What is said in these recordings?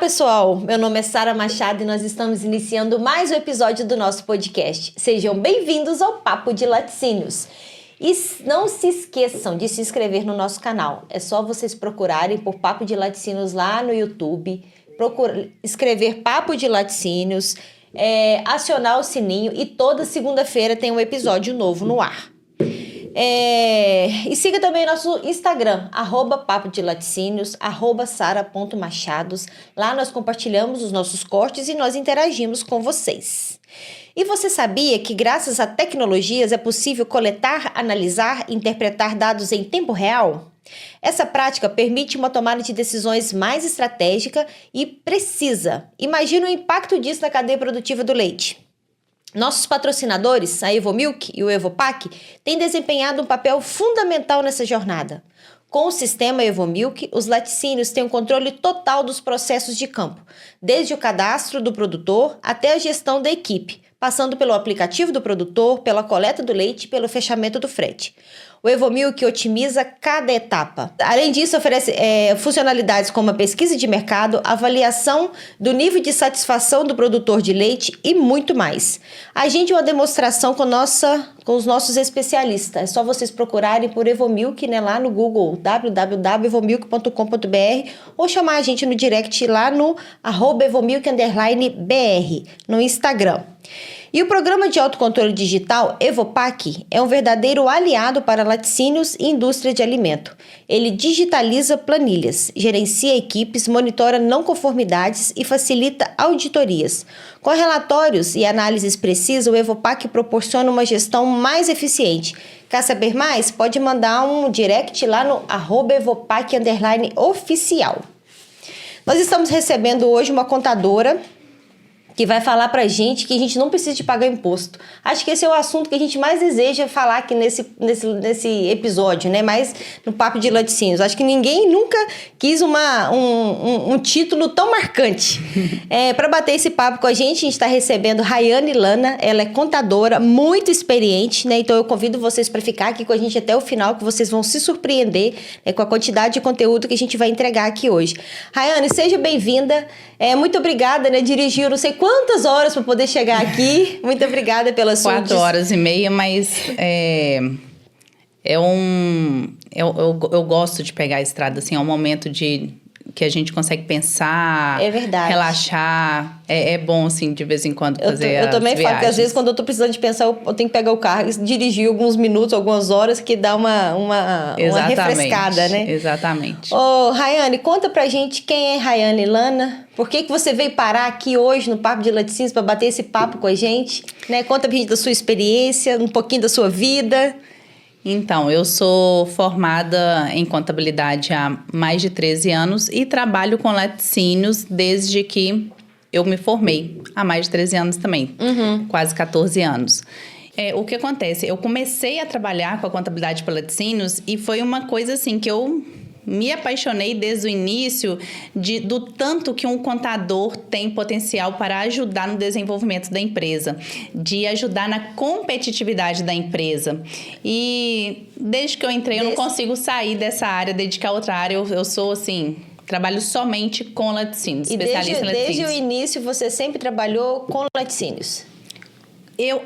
pessoal, meu nome é Sara Machado e nós estamos iniciando mais um episódio do nosso podcast. Sejam bem-vindos ao Papo de Laticínios. E não se esqueçam de se inscrever no nosso canal. É só vocês procurarem por Papo de Laticínios lá no YouTube, escrever Papo de Laticínios, acionar o sininho e toda segunda-feira tem um episódio novo no ar. E siga também nosso Instagram, @papo de laticínios, @sara.machados. Lá nós compartilhamos os nossos cortes e nós interagimos com vocês. E você sabia que graças a tecnologias é possível coletar, analisar e interpretar dados em tempo real? Essa prática permite uma tomada de decisões mais estratégica e precisa. Imagina o impacto disso na cadeia produtiva do leite. Nossos patrocinadores, a Evomilk e o Evopac, têm desempenhado um papel fundamental nessa jornada. Com o sistema Evomilk, os laticínios têm o controle total dos processos de campo, desde o cadastro do produtor até a gestão da equipe, passando pelo aplicativo do produtor, pela coleta do leite e pelo fechamento do frete. O Evomilk otimiza cada etapa. Além disso, oferece funcionalidades como a pesquisa de mercado, avaliação do nível de satisfação do produtor de leite e muito mais. Agende uma demonstração com os nossos especialistas. É só vocês procurarem por Evomilk, lá no Google, www.evomilk.com.br, ou chamar a gente no direct lá no @evomilk_br no Instagram. E o programa de autocontrole digital Evopac é um verdadeiro aliado para laticínios e indústria de alimento. Ele digitaliza planilhas, gerencia equipes, monitora não conformidades e facilita auditorias. Com relatórios e análises precisas, o Evopac proporciona uma gestão mais eficiente. Quer saber mais? Pode mandar um direct lá no @evopac_oficial. Nós estamos recebendo hoje uma contadora que vai falar pra gente que a gente não precisa de pagar imposto. Acho que esse é o assunto que a gente mais deseja falar aqui nesse episódio, mais no Papo de Laticínios. Acho que ninguém nunca quis um título tão marcante. Para bater esse papo com a gente está recebendo Rayane Lana. Ela é contadora, muito experiente, então eu convido vocês para ficar aqui com a gente até o final, que vocês vão se surpreender com a quantidade de conteúdo que a gente vai entregar aqui hoje. Rayane, seja bem-vinda. Muito obrigada, dirigiu não sei quantas horas para poder chegar aqui. Muito obrigada pela sua... 4 horas e meia, mas eu gosto de pegar a estrada, assim, é um momento que a gente consegue pensar, relaxar. É bom, assim, de vez em quando fazer Eu também falo que às vezes quando eu tô precisando de pensar, eu tenho que pegar o carro e dirigir alguns minutos, algumas horas, que dá uma refrescada, né? Exatamente. Rayane, conta pra gente quem é Rayane Lana. Por que você veio parar aqui hoje no Papo de Laticínios para bater esse papo com a gente? Conta pra gente da sua experiência, um pouquinho da sua vida. Então, eu sou formada em contabilidade há mais de 13 anos e trabalho com laticínios desde que eu me formei, há mais de 13 anos também, quase 14 anos. O que acontece? Eu comecei a trabalhar com a contabilidade para laticínios e foi uma coisa assim que eu me apaixonei desde o início do tanto que um contador tem potencial para ajudar no desenvolvimento da empresa, de ajudar na competitividade da empresa. E desde que eu entrei, eu não consigo sair dessa área, dedicar a outra área. Eu sou assim... Trabalho somente com laticínios, especialista em laticínios. Desde o início, você sempre trabalhou com laticínios?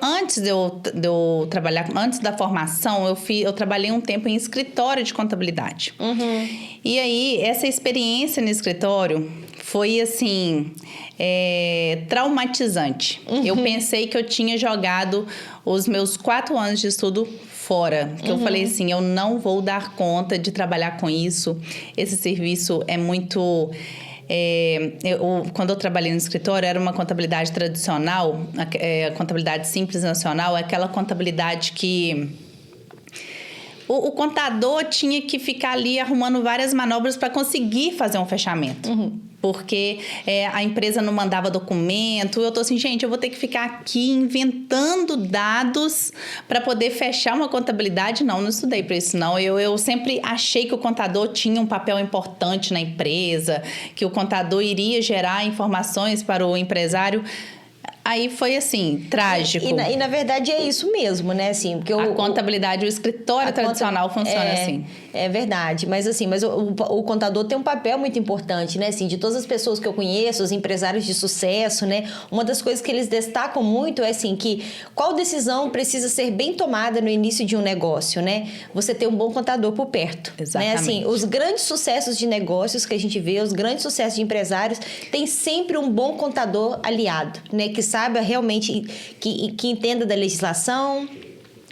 Antes de eu trabalhar, antes da formação, eu trabalhei um tempo em escritório de contabilidade. E aí, essa experiência no escritório foi, assim, traumatizante. Eu pensei que eu tinha jogado os meus 4 anos de estudo fora. Que eu falei assim, eu não vou dar conta de trabalhar com isso. Esse serviço é muito... quando eu trabalhei no escritório, era uma contabilidade tradicional, a contabilidade simples nacional, aquela contabilidade que o contador tinha que ficar ali arrumando várias manobras para conseguir fazer um fechamento. Porque a empresa não mandava documento. Eu tô assim, gente, eu vou ter que ficar aqui inventando dados para poder fechar uma contabilidade. Não estudei para isso, não. Eu sempre achei que o contador tinha um papel importante na empresa, que o contador iria gerar informações para o empresário. Aí foi assim, trágico. E na verdade é isso mesmo, né? Assim, porque a contabilidade, o escritório tradicional funciona assim. É verdade, mas assim, o contador tem um papel muito importante, né? Assim, de todas as pessoas que eu conheço, os empresários de sucesso, né? Uma das coisas que eles destacam muito é assim, que qual decisão precisa ser bem tomada no início de um negócio, né? Você ter um bom contador por perto. Exatamente. Né? Assim, os grandes sucessos de negócios que a gente vê, os grandes sucessos de empresários, tem sempre um bom contador aliado, né? Que saiba realmente, que entenda da legislação,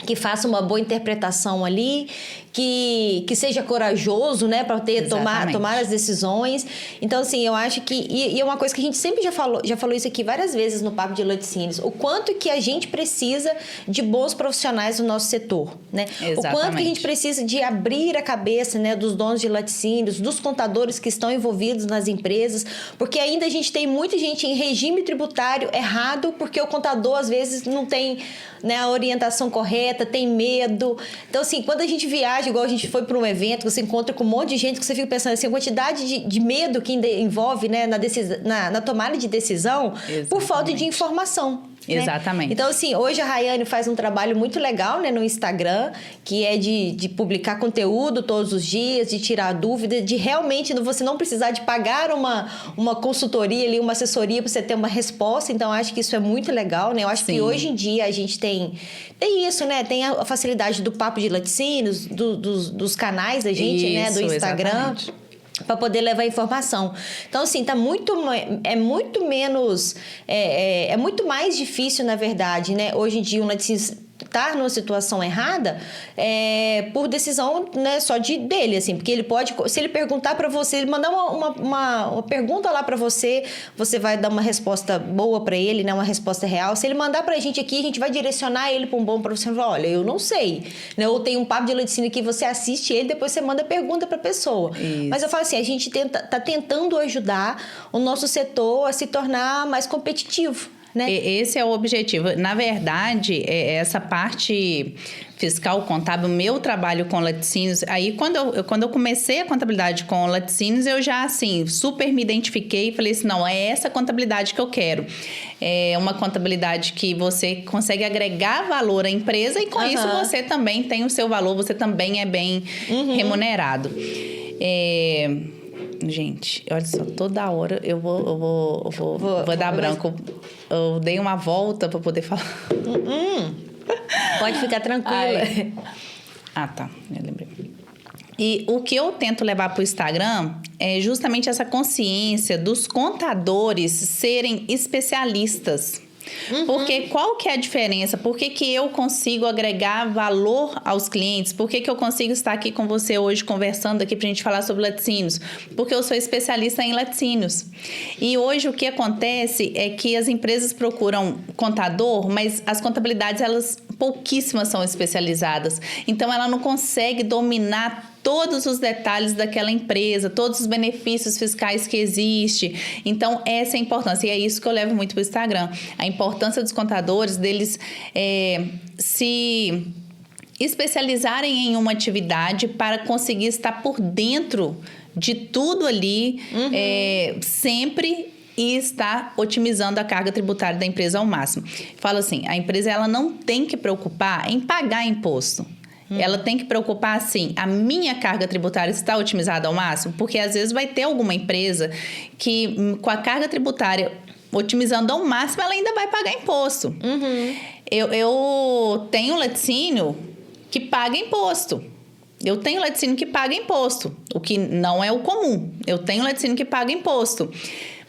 que faça uma boa interpretação ali, que seja corajoso, né, para tomar as decisões. Então, assim, eu acho que... E é uma coisa que a gente sempre já falou isso aqui várias vezes no Papo de Laticínios, o quanto que a gente precisa de bons profissionais no nosso setor, né? Exatamente. O quanto que a gente precisa de abrir a cabeça, né, dos donos de laticínios, dos contadores que estão envolvidos nas empresas, porque ainda a gente tem muita gente em regime tributário errado, porque o contador, às vezes, não tem, né, a orientação correta, tem medo. Então, assim, quando a gente viaja, igual a gente foi para um evento, você encontra com um monte de gente que você fica pensando assim, a quantidade de medo que envolve, né, na tomada de decisão. Exatamente. Por falta de informação. Exatamente. Né? Então, assim, hoje a Rayane faz um trabalho muito legal, né, no Instagram, que é de publicar conteúdo todos os dias, de tirar dúvida, de realmente você não precisar de pagar uma consultoria ali, uma assessoria para você ter uma resposta. Então, acho que isso é muito legal, né? Eu acho que hoje em dia a gente tem isso, né? Tem a facilidade do Papo de Laticínios, dos canais da gente, isso, né? Do Instagram. Exatamente. Para poder levar informação. Então, assim, é muito mais difícil, na verdade, né? Hoje em dia, estar numa situação errada por decisão, né, só dele, assim, porque ele pode, se ele perguntar para você, ele mandar uma pergunta lá para você, você vai dar uma resposta boa para ele, né, uma resposta real. Se ele mandar pra gente aqui, a gente vai direcionar ele para um bom profissional. Olha, eu não sei, né? Ou tem um papo de laticínio que você assiste ele, depois você manda pergunta para a pessoa. Isso. Mas eu falo assim, a gente tá tentando ajudar o nosso setor a se tornar mais competitivo. Né? Esse é o objetivo. Na verdade, essa parte fiscal, contábil, meu trabalho com laticínios, aí quando eu comecei a contabilidade com laticínios, eu já, assim, super me identifiquei e falei assim, não, é essa contabilidade que eu quero. É uma contabilidade que você consegue agregar valor à empresa e com isso você também tem o seu valor, você também é bem remunerado. Gente, olha só, toda hora eu vou dar branco. Eu dei uma volta para poder falar. Pode ficar tranquila. Ah, tá. Eu lembrei. E o que eu tento levar para o Instagram é justamente essa consciência dos contadores serem especialistas. Porque qual que é a diferença? Por que eu consigo agregar valor aos clientes? Por que eu consigo estar aqui com você hoje conversando aqui pra gente falar sobre laticínios? Porque eu sou especialista em laticínios. E hoje o que acontece é que as empresas procuram contador, mas as contabilidades, elas pouquíssimas são especializadas. Então ela não consegue dominar todos os detalhes daquela empresa, todos os benefícios fiscais que existem. Então, essa é a importância. E é isso que eu levo muito para o Instagram. A importância dos contadores, deles se especializarem em uma atividade para conseguir estar por dentro de tudo ali, sempre, e estar otimizando a carga tributária da empresa ao máximo. Falo assim, a empresa ela não tem que preocupar em pagar imposto. Ela tem que preocupar, assim, a minha carga tributária está otimizada ao máximo? Porque, às vezes, vai ter alguma empresa que, com a carga tributária otimizando ao máximo, ela ainda vai pagar imposto. Eu tenho laticínio que paga imposto. Eu tenho laticínio que paga imposto, o que não é o comum. Eu tenho laticínio que paga imposto.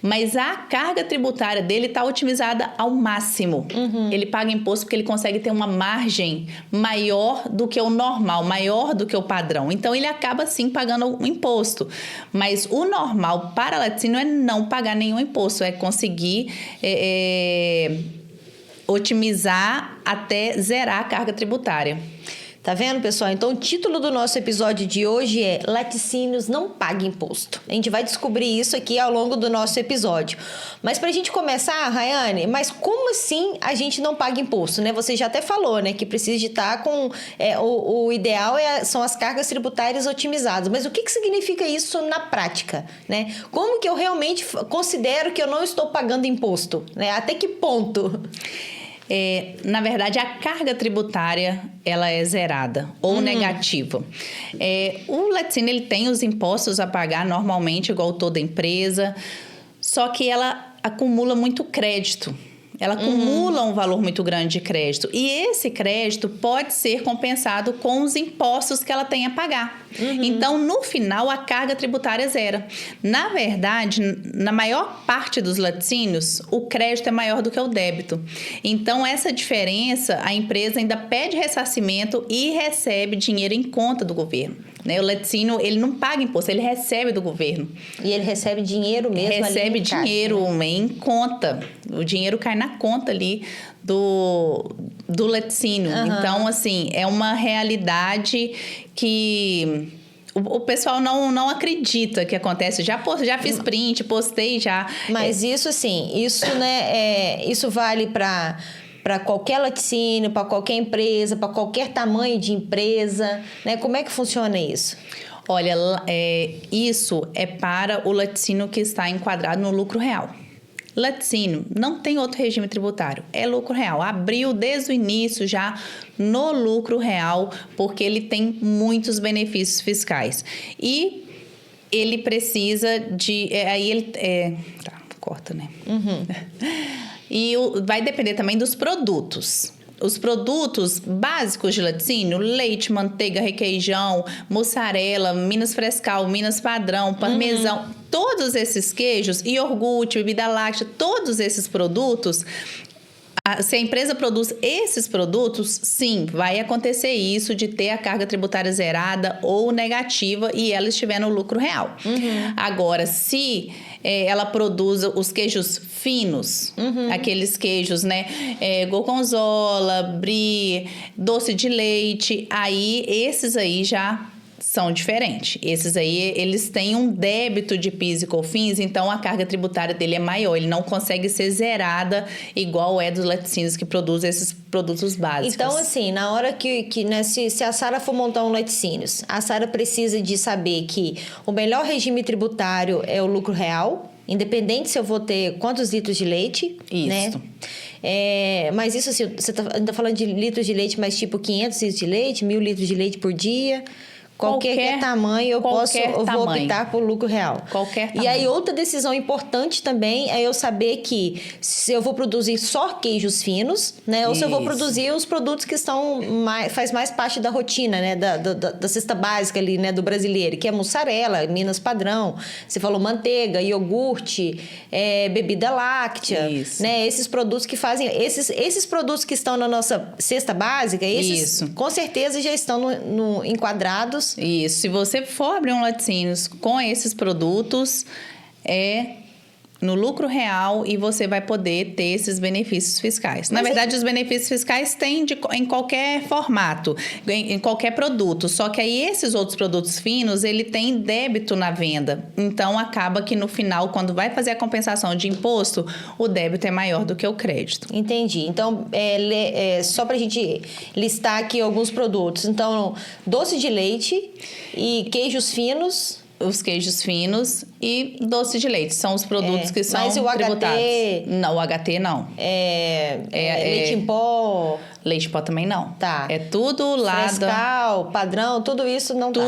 Mas a carga tributária dele está otimizada ao máximo. Ele paga imposto porque ele consegue ter uma margem maior do que o normal, maior do que o padrão. Então, ele acaba, sim, pagando o imposto. Mas o normal para laticínio é não pagar nenhum imposto, é conseguir otimizar até zerar a carga tributária. Tá vendo, pessoal? Então, o título do nosso episódio de hoje é Laticínios não paga imposto. A gente vai descobrir isso aqui ao longo do nosso episódio. Mas pra gente começar, Rayane, mas como assim a gente não paga imposto, né? Você já até falou, né, que precisa de estar com... o ideal são as cargas tributárias otimizadas. Mas o que significa isso na prática, né? Como que eu realmente considero que eu não estou pagando imposto, né? Até que ponto? Na verdade, a carga tributária ela é zerada ou negativa. O laticínio ele tem os impostos a pagar normalmente, igual toda empresa, só que ela acumula muito crédito. Ela acumula um valor muito grande de crédito. E esse crédito pode ser compensado com os impostos que ela tem a pagar. Então, no final, a carga tributária é zero. Na verdade, na maior parte dos laticínios, o crédito é maior do que o débito. Então, essa diferença, a empresa ainda pede ressarcimento e recebe dinheiro em conta do governo. O laticínio, ele não paga imposto, ele recebe do governo. E ele recebe dinheiro mesmo? Recebe dinheiro em conta. O dinheiro cai na conta ali do laticínio. Então, assim, é uma realidade que o pessoal não acredita que acontece. Já fiz print, postei já. Mas isso, assim, isso vale para qualquer laticínio, para qualquer empresa, para qualquer tamanho de empresa, né? Como é que funciona isso? Olha, isso é para o laticínio que está enquadrado no lucro real. Laticínio não tem outro regime tributário, é lucro real. Abriu desde o início já no lucro real, porque ele tem muitos benefícios fiscais. E ele precisa de... corta, né? E vai depender também dos produtos. Os produtos básicos de laticínio, leite, manteiga, requeijão, mussarela, Minas Frescal, Minas Padrão, parmesão, todos esses queijos, iogurte, bebida láctea, todos esses produtos... Se a empresa produz esses produtos, sim, vai acontecer isso de ter a carga tributária zerada ou negativa e ela estiver no lucro real. Agora, se ela produz os queijos finos, aqueles queijos, né? Gorgonzola, brie, doce de leite, aí esses aí já são diferentes. Esses aí, eles têm um débito de PIS e COFINS, então a carga tributária dele é maior. Ele não consegue ser zerada igual é dos laticínios que produzem esses produtos básicos. Então, assim, na hora né, se a Sara for montar um laticínios, a Sara precisa de saber que o melhor regime tributário é o lucro real, independente se eu vou ter quantos litros de leite, isso. né? Mas isso, assim, você tá falando de litros de leite, mas tipo 500 litros de leite, 1.000 litros de leite por dia... Qualquer tamanho eu vou optar por lucro real. Qualquer tamanho. E aí, outra decisão importante também é eu saber que se eu vou produzir só queijos finos, né? Ou se eu vou produzir os produtos que faz mais parte da rotina, né? Da cesta básica ali, né? Do brasileiro, que é mussarela, Minas Padrão. Você falou manteiga, iogurte, bebida láctea. Isso. Né? Esses produtos que fazem... Esses produtos que estão na nossa cesta básica, esses com certeza já estão enquadrados. Isso. Se você for abrir um laticínios com esses produtos, no lucro real e você vai poder ter esses benefícios fiscais. Na verdade, os benefícios fiscais tem em qualquer formato, em qualquer produto. Só que aí esses outros produtos finos, ele tem débito na venda. Então, acaba que no final, quando vai fazer a compensação de imposto, o débito é maior do que o crédito. Entendi. Então, só pra gente listar aqui alguns produtos. Então, doce de leite e queijos finos... Os queijos finos e doce de leite. São os produtos que são tributados. Mas o HT... Não, o HT não. Leite em pó... Leite em pó também não. Tá. É tudo lá... Frescal, padrão, tudo isso não tá.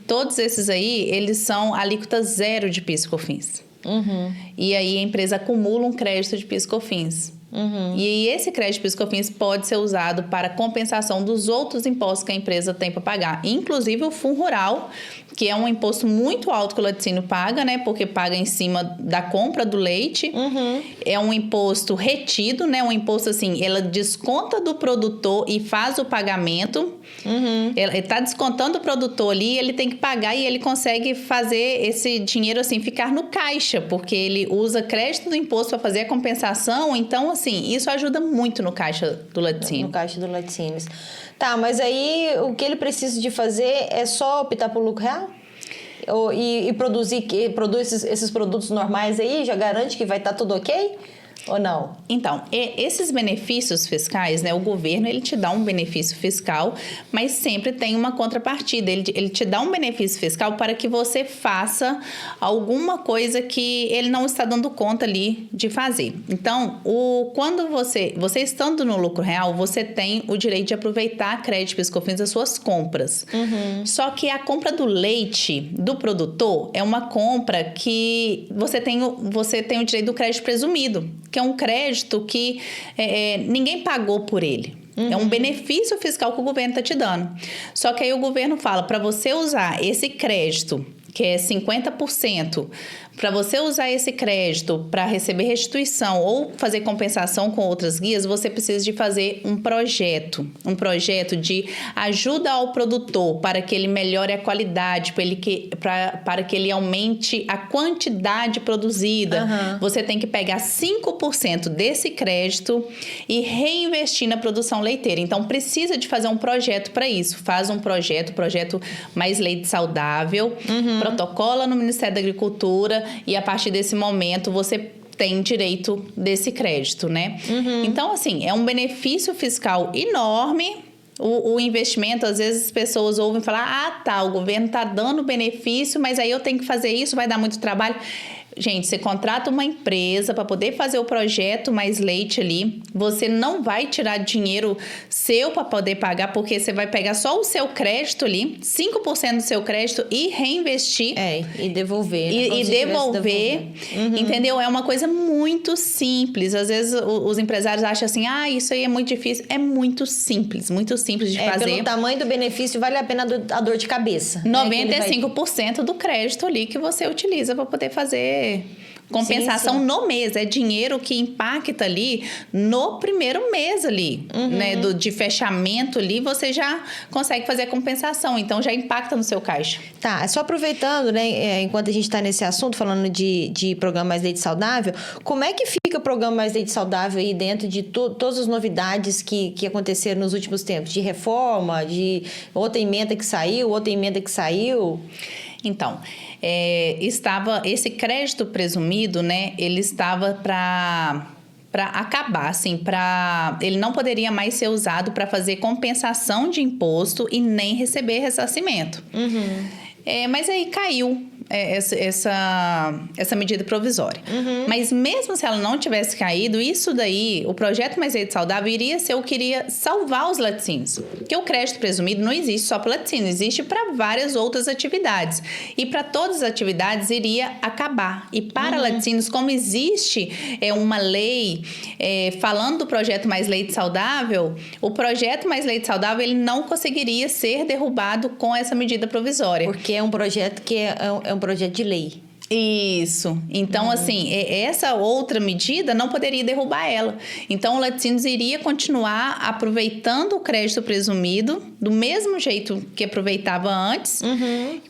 Todos esses aí, eles são alíquota zero de PIS e COFINS. E aí a empresa acumula um crédito de PIS e COFINS. E esse crédito de PIS e COFINS pode ser usado para compensação dos outros impostos que a empresa tem para pagar. Inclusive o Fundo Rural, que é um imposto muito alto que o laticínio paga, né? Porque paga em cima da compra do leite. É um imposto retido, né? Um imposto assim, ela desconta do produtor e faz o pagamento. Ele está descontando o produtor ali, ele tem que pagar e ele consegue fazer esse dinheiro assim ficar no caixa, porque ele usa crédito do imposto para fazer a compensação. Então, assim, assim, isso ajuda muito no caixa do laticínio. No caixa do laticínios. Tá, mas aí o que ele precisa de fazer é só optar por lucro real? E produz esses produtos normais aí, já garante que vai estar tudo ok? Ou não? Então, esses benefícios fiscais, né? O governo, ele te dá um benefício fiscal, mas sempre tem uma contrapartida. Ele te dá um benefício fiscal para que você faça alguma coisa que ele não está dando conta ali de fazer. Então, quando você estando no lucro real, você tem o direito de aproveitar crédito PIS/COFINS das suas compras. Só que a compra do leite do produtor é uma compra que você tem o direito do crédito presumido, que é um crédito que ninguém pagou por ele. É um benefício fiscal que o governo está te dando. Só que aí o governo fala, para você usar esse crédito, que é 50%, para você usar esse crédito para receber restituição ou fazer compensação com outras guias, você precisa de fazer um projeto de ajuda ao produtor para que ele melhore a qualidade, para que ele aumente a quantidade produzida. Você tem que pegar 5% desse crédito e reinvestir na produção leiteira. Então, precisa de fazer um projeto para isso. Faz um projeto Mais Leite Saudável, protocola no Ministério da Agricultura, e a partir desse momento você tem direito desse crédito, né? Então, assim, é um benefício fiscal enorme. O investimento, às vezes as pessoas ouvem falar, o governo está dando benefício, mas aí eu tenho que fazer isso, vai dar muito trabalho. Gente, você contrata uma empresa para poder fazer o projeto Mais Leite ali. Você não vai tirar dinheiro seu para poder pagar, porque você vai pegar só o seu crédito ali, 5% do seu crédito e reinvestir. E devolver. Né? E devolver. Entendeu? É uma coisa muito simples. Às vezes os empresários acham assim, isso aí é muito difícil. É muito simples de fazer. Pelo tamanho do benefício, vale a pena a dor de cabeça. 95% do crédito ali que você utiliza para poder fazer compensação no mês. É dinheiro que impacta ali no primeiro mês ali, né? De fechamento ali, você já consegue fazer a compensação. Então, já impacta no seu caixa. Tá, só aproveitando, né? Enquanto a gente está nesse assunto, falando de programa Mais Leite Saudável, como é que fica o programa Mais Leite Saudável aí dentro de todas as novidades que aconteceram nos últimos tempos? De reforma, de outra emenda que saiu? Então, estava esse crédito presumido, né? Ele estava para acabar, assim, ele não poderia mais ser usado para fazer compensação de imposto e nem receber ressarcimento. Mas aí caiu essa medida provisória. Mas mesmo se ela não tivesse caído, isso daí, o projeto Mais Leite Saudável iria ser o que iria salvar os laticínios. Porque o crédito presumido não existe só para laticínio, existe para várias outras atividades. E para todas as atividades iria acabar. E para laticínios, como existe uma lei falando do projeto Mais Leite Saudável, o projeto Mais Leite Saudável ele não conseguiria ser derrubado com essa medida provisória. Porque é um projeto que é um projeto de lei. Isso. Então, assim, essa outra medida não poderia derrubar ela. Então, o laticínios iria continuar aproveitando o crédito presumido do mesmo jeito que aproveitava antes.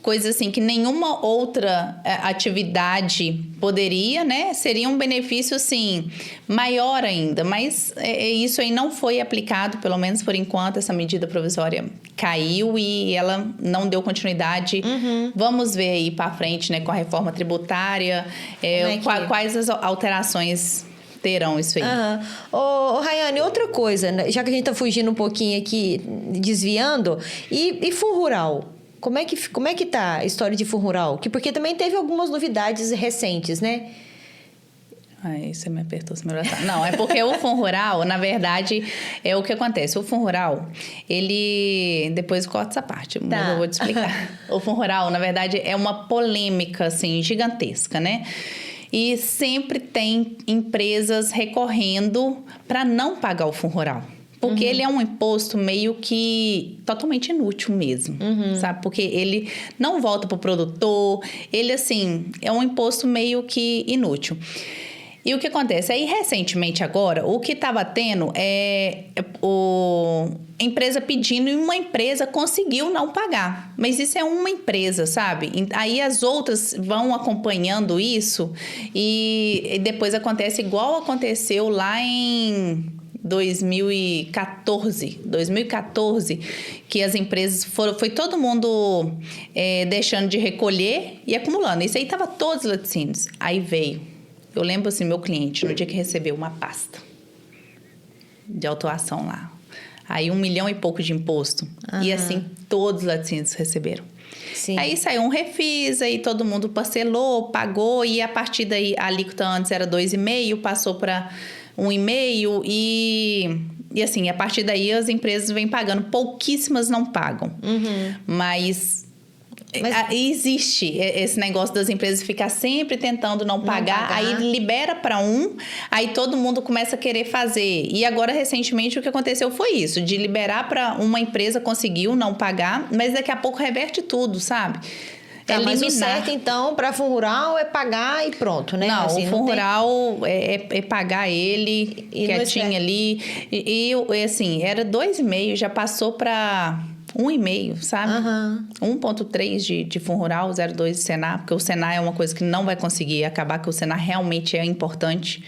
Coisa assim que nenhuma outra atividade poderia, né? Seria um benefício, assim, maior ainda. Mas isso aí não foi aplicado, pelo menos por enquanto, essa medida provisória caiu e ela não deu continuidade. Vamos ver aí para frente, né, com a reforma tributária, quais as alterações terão isso aí. Ô, Rayane, outra coisa, né? Já que a gente tá fugindo um pouquinho aqui, desviando, e Fundo Rural? Como é que tá a história de Fundo Rural? Porque também teve algumas novidades recentes, né? Aí você me apertou, você me abraçou. Não, é porque o Fundo Rural, na verdade, é o que acontece. O Fundo Rural, ele... Depois corta essa parte, mas eu vou te explicar. O Fundo Rural, na verdade, é uma polêmica, assim, gigantesca, né? E sempre tem empresas recorrendo para não pagar o Fundo Rural. Porque ele é um imposto meio que totalmente inútil mesmo, sabe? Porque ele não volta para o produtor, ele, assim, é um imposto meio que inútil. E o que acontece? Aí, recentemente agora, o que estava tendo é a empresa pedindo e uma empresa conseguiu não pagar. Mas isso é uma empresa, sabe? Aí as outras vão acompanhando isso e depois acontece igual aconteceu lá em 2014, que as empresas foi todo mundo deixando de recolher e acumulando. Isso aí estava todos os laticínios. Aí veio. Eu lembro assim, meu cliente, no dia que recebeu uma pasta de autuação lá. Aí 1 milhão e pouco de imposto. E assim, todos os laticínios receberam. Sim. Aí saiu um refis, aí todo mundo parcelou, pagou. E a partir daí, a alíquota antes era 2,5%, passou para 1,5%. E assim, a partir daí as empresas vêm pagando. Pouquíssimas não pagam. Mas existe esse negócio das empresas ficar sempre tentando não pagar, aí libera para aí todo mundo começa a querer fazer. E agora, recentemente, o que aconteceu foi isso, de liberar para uma empresa, conseguiu não pagar, mas daqui a pouco reverte tudo, sabe? Tá, mas o certo, então, para fundo rural é pagar e pronto, né? Não, assim, o fundo rural é pagar ele quietinho ali. E assim, era 2,5%, já passou para 1,5%, sabe? 1,3% de fundo rural, 0,2% de Senar, porque o Senar é uma coisa que não vai conseguir acabar, que o Senar realmente é importante.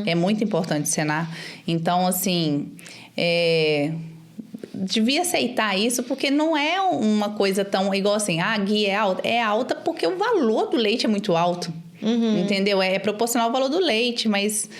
É muito importante o Senar. Então, assim, devia aceitar isso, porque não é uma coisa tão igual assim, a guia é alta. É alta porque o valor do leite é muito alto. Entendeu? É proporcional ao valor do leite, mas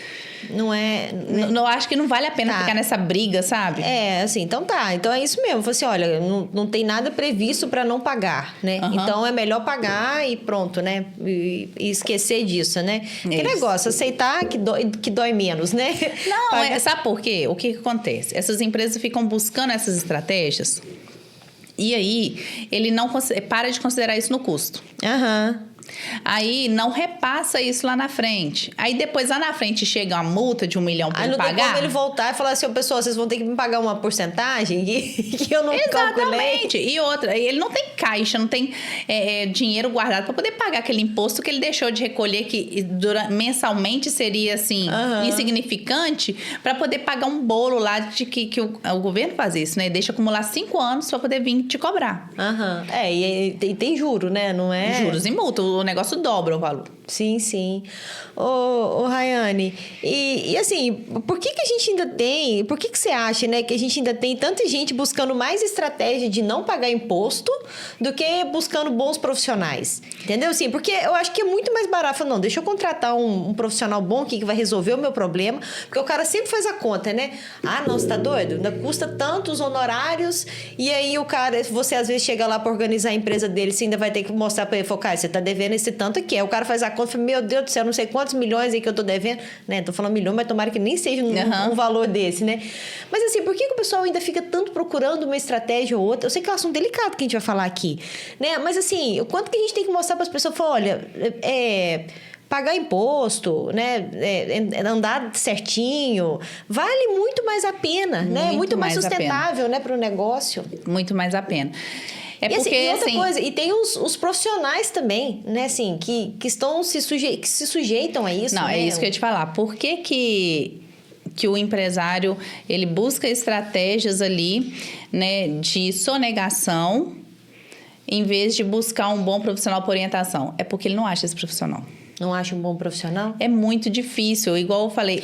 não é... Eu acho que não vale a pena ficar nessa briga, sabe? Assim, então tá. Então é isso mesmo. Falei assim, olha, não tem nada previsto para não pagar, né? Então é melhor pagar e pronto, né? E esquecer disso, né? Que negócio, aceitar que dói menos, né? Não, sabe por quê? O que acontece? Essas empresas ficam buscando essas estratégias e aí ele não para de considerar isso no custo. Aí não repassa isso lá na frente. Aí depois lá na frente chega uma multa de 1 milhão para ele pagar. Aí não tem como ele voltar e falar assim, pessoal, vocês vão ter que me pagar uma porcentagem que eu não Exatamente. calculei. E outra, ele não tem caixa, não tem dinheiro guardado para poder pagar aquele imposto que ele deixou de recolher, que mensalmente seria assim, insignificante, para poder pagar um bolo lá de que o governo faz isso, né? Deixa acumular 5 anos para poder vir te cobrar. E tem juro, né? Não é? Juros e multa. O negócio dobra o valor. Sim, sim. Ô Rayane, e assim, por que a gente ainda tem... Por que você acha, né, que a gente ainda tem tanta gente buscando mais estratégia de não pagar imposto do que buscando bons profissionais? Entendeu? Assim, porque eu acho que é muito mais barato. Não, deixa eu contratar um profissional bom aqui que vai resolver o meu problema, porque o cara sempre faz a conta, né? Não, você tá doido? Ainda custa tantos honorários e aí você às vezes chega lá para organizar a empresa dele, você ainda vai ter que mostrar para ele, focar, você tá devendo esse tanto aqui. Aí o cara faz a conta, meu Deus do céu, não sei quantos milhões aí que eu tô devendo, né? Tô falando milhão, mas tomara que nem seja um valor desse, né? Mas assim, por que o pessoal ainda fica tanto procurando uma estratégia ou outra? Eu sei que é um assunto delicado que a gente vai falar aqui, né? Mas assim, o quanto que a gente tem que mostrar para as pessoas, falar, olha, pagar imposto, né? Andar certinho, vale muito mais a pena, né? Muito mais sustentável, né, para o negócio. Muito mais a pena. Porque, e outra coisa, e tem os profissionais também, né, assim, que se sujeitam a isso. Não, né? É isso que eu ia te falar. Por que o empresário, ele busca estratégias ali, né, de sonegação, em vez de buscar um bom profissional por orientação? É porque ele não acha esse profissional. Não acha um bom profissional? É muito difícil. Igual eu falei,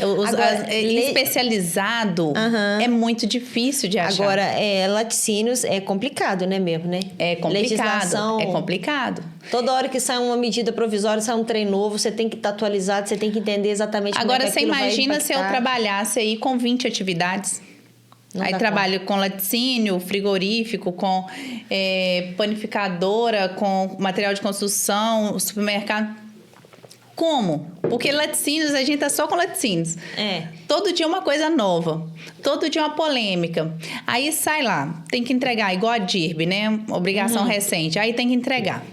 especializado é muito difícil de achar. Agora, laticínios é complicado, né mesmo, né? É complicado. Legislação, é complicado. Toda hora que sai uma medida provisória, sai um trem novo, você tem que estar atualizado, você tem que entender exatamente como é que aquilo vai impactar. Agora, você imagina se eu trabalhasse aí com 20 atividades. Aí trabalho com laticínio, frigorífico, com panificadora, com material de construção, supermercado. Como? Porque laticínios, a gente tá só com laticínios. Todo dia uma coisa nova. Todo dia uma polêmica. Aí sai lá, tem que entregar, igual a DIRB, né? Obrigação recente. Aí tem que entregar.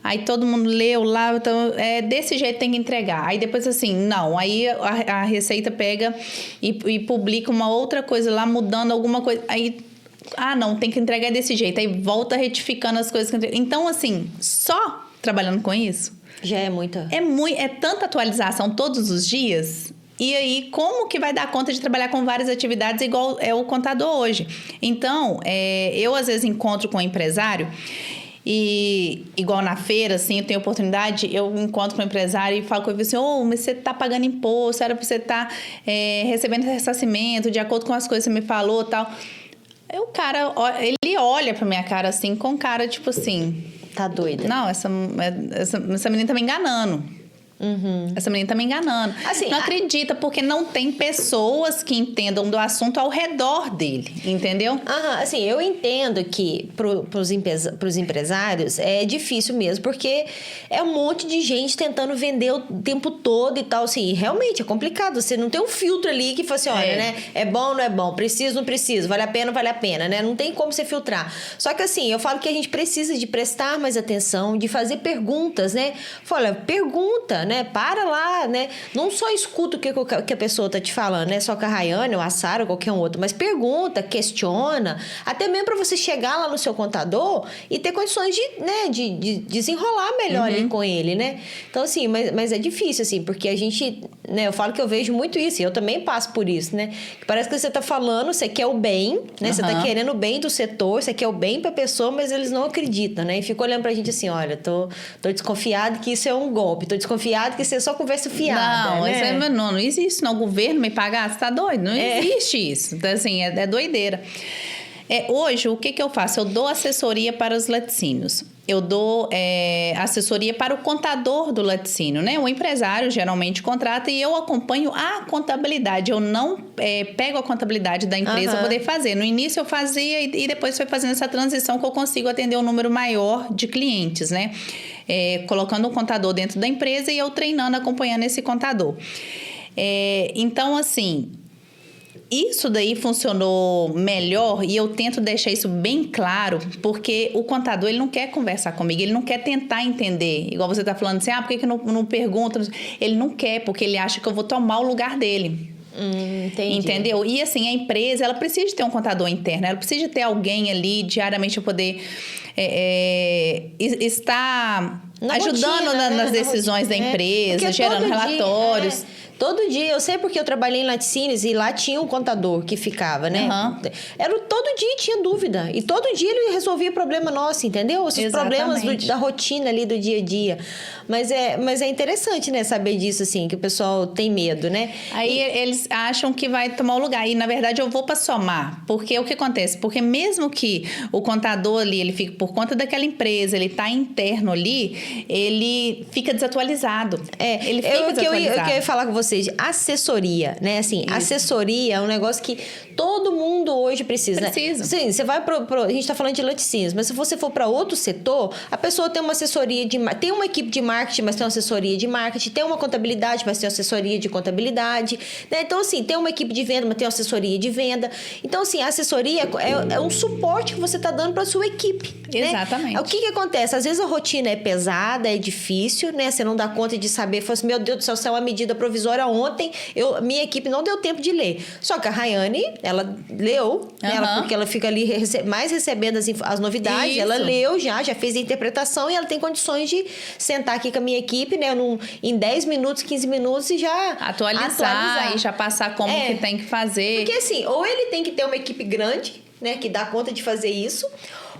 Aí todo mundo leu lá, então, desse jeito tem que entregar. Aí depois assim, não. Aí a Receita pega e publica uma outra coisa lá, mudando alguma coisa. Aí, não, tem que entregar desse jeito. Aí volta retificando as coisas. Então, assim, só trabalhando com isso, Já é muita. É tanta atualização todos os dias. E aí, como que vai dar conta de trabalhar com várias atividades igual é o contador hoje? Então, eu às vezes encontro com um empresário e, igual na feira, assim, eu tenho oportunidade, eu encontro com um empresário e falo com ele assim, mas você tá pagando imposto, era pra você estar recebendo ressarcimento, de acordo com as coisas que você me falou e tal. Aí o cara, ele olha pra minha cara assim, com cara tipo assim... Tá doida. Não, essa menina tá me enganando. Essa menina tá me enganando. Assim, não acredita, porque não tem pessoas que entendam do assunto ao redor dele, entendeu? Assim, eu entendo que pros empresários é difícil mesmo, porque é um monte de gente tentando vender o tempo todo e tal, assim, realmente é complicado, você não tem um filtro ali que fala assim, olha, né, é bom, não é bom, preciso, não preciso, vale a pena, né, não tem como você filtrar. Só que assim, eu falo que a gente precisa de prestar mais atenção, de fazer perguntas, né, fala, pergunta, né? Para lá, né? Não só escuta o que a pessoa tá te falando, né? Só com a Rayane, ou a Sara, ou qualquer um outro, mas pergunta, questiona, até mesmo para você chegar lá no seu contador e ter condições de desenrolar melhor ali com ele, né? Então, assim, mas é difícil, assim, porque a gente, né? Eu falo que eu vejo muito isso, e eu também passo por isso, né? Parece que você tá falando, você quer o bem, né? Você tá querendo o bem do setor, você quer o bem pra pessoa, mas eles não acreditam, né? E ficam olhando pra gente assim, olha, tô desconfiado que isso é um golpe, tô desconfiado que isso é só conversa fiada, não, né? Não existe isso, não. O governo me pagar, você tá doido? Não existe isso. Então, assim, é doideira. Hoje, o que eu faço? Eu dou assessoria para os laticínios. Eu dou assessoria para o contador do laticínio, né? O empresário geralmente contrata e eu acompanho a contabilidade. Eu não pego a contabilidade da empresa para poder fazer. No início eu fazia e depois foi fazendo essa transição que eu consigo atender um número maior de clientes, né? Colocando um contador dentro da empresa e eu treinando, acompanhando esse contador. Então, assim... Isso daí funcionou melhor e eu tento deixar isso bem claro, porque o contador, ele não quer conversar comigo, ele não quer tentar entender. Igual você tá falando assim, por que não pergunta? Ele não quer, porque ele acha que eu vou tomar o lugar dele. Entendi. Entendeu? E assim, a empresa, ela precisa de ter um contador interno, ela precisa de ter alguém ali diariamente para poder estar ajudando rotina, nas decisões da empresa, gerando relatórios. Todo dia, eu sei porque eu trabalhei em laticínios e lá tinha um contador que ficava, né? Todo dia tinha dúvida. E todo dia ele resolvia o problema nosso, entendeu? Esses problemas da rotina ali do dia a dia. Mas é interessante, né? Saber disso, assim, que o pessoal tem medo, né? Aí eles acham que vai tomar o lugar. E, na verdade, eu vou para somar. Porque o que acontece? Porque mesmo que o contador ali, ele fique por conta daquela empresa, ele tá interno ali, ele fica desatualizado. Ele fica desatualizado. Eu queria falar com vocês de assessoria, né? Assim, assessoria é um negócio que todo mundo hoje precisa. Precisa. Né? Sim, você vai a gente tá falando de laticínios, mas se você for para outro setor, a pessoa tem uma assessoria tem uma equipe de marketing, mas tem uma assessoria de marketing, tem uma contabilidade, mas tem uma assessoria de contabilidade, né? Então, assim, tem uma equipe de venda, mas tem uma assessoria de venda. Então, assim, a assessoria é um suporte que você tá dando para sua equipe. Exatamente. Né? O que acontece? Às vezes a rotina é pesada, é difícil, né? Você não dá conta de saber, fala assim, meu Deus do céu, isso é uma medida provisória ontem, minha equipe não deu tempo de ler. Só que a Rayane, ela leu, né? Porque ela fica ali mais recebendo as novidades, ela leu já fez a interpretação e ela tem condições de sentar aqui com a minha equipe, né? Em 10 minutos, 15 minutos e já atualizar. E já passar como que tem que fazer. Porque assim, ou ele tem que ter uma equipe grande, né? Que dá conta de fazer isso,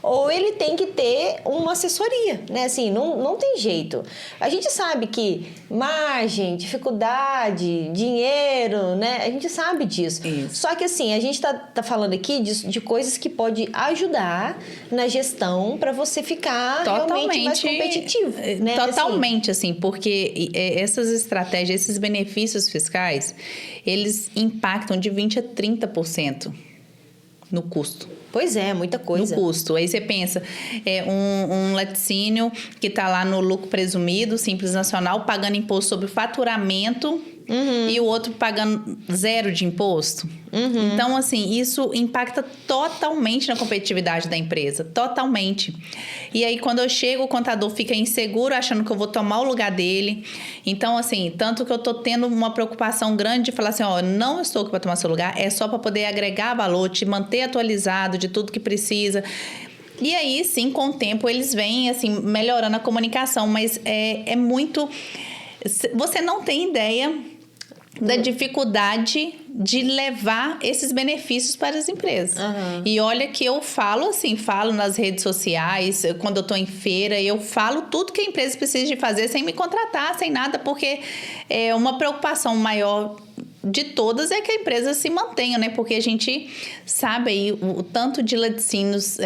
ou ele tem que ter uma assessoria, né? Assim, não tem jeito. A gente sabe que margem, dificuldade, dinheiro, né? A gente sabe disso. Isso. Só que assim, a gente tá falando aqui de coisas que pode ajudar na gestão para você ficar realmente mais competitivo, né? Totalmente, assim, porque essas estratégias, esses benefícios fiscais, eles impactam de 20% a 30% no custo. Pois é, muita coisa. No custo. Aí você pensa, um laticínio que está lá no lucro presumido, Simples Nacional, pagando imposto sobre o faturamento e o outro pagando 0 de imposto. Então, assim, isso impacta totalmente na competitividade da empresa. Totalmente. E aí, quando eu chego, o contador fica inseguro, achando que eu vou tomar o lugar dele. Então, assim, tanto que eu tô tendo uma preocupação grande de falar assim, não estou aqui para tomar seu lugar, é só para poder agregar valor, te manter atualizado de tudo que precisa. E aí, sim, com o tempo, eles vêm, assim, melhorando a comunicação. Mas é muito... Você não tem ideia da dificuldade de levar esses benefícios para as empresas. E olha que eu falo assim, falo nas redes sociais, quando eu estou em feira, eu falo tudo que a empresa precisa de fazer sem me contratar, sem nada, porque é uma preocupação maior de todas é que a empresa se mantenha, né? Porque a gente sabe aí o tanto de laticínios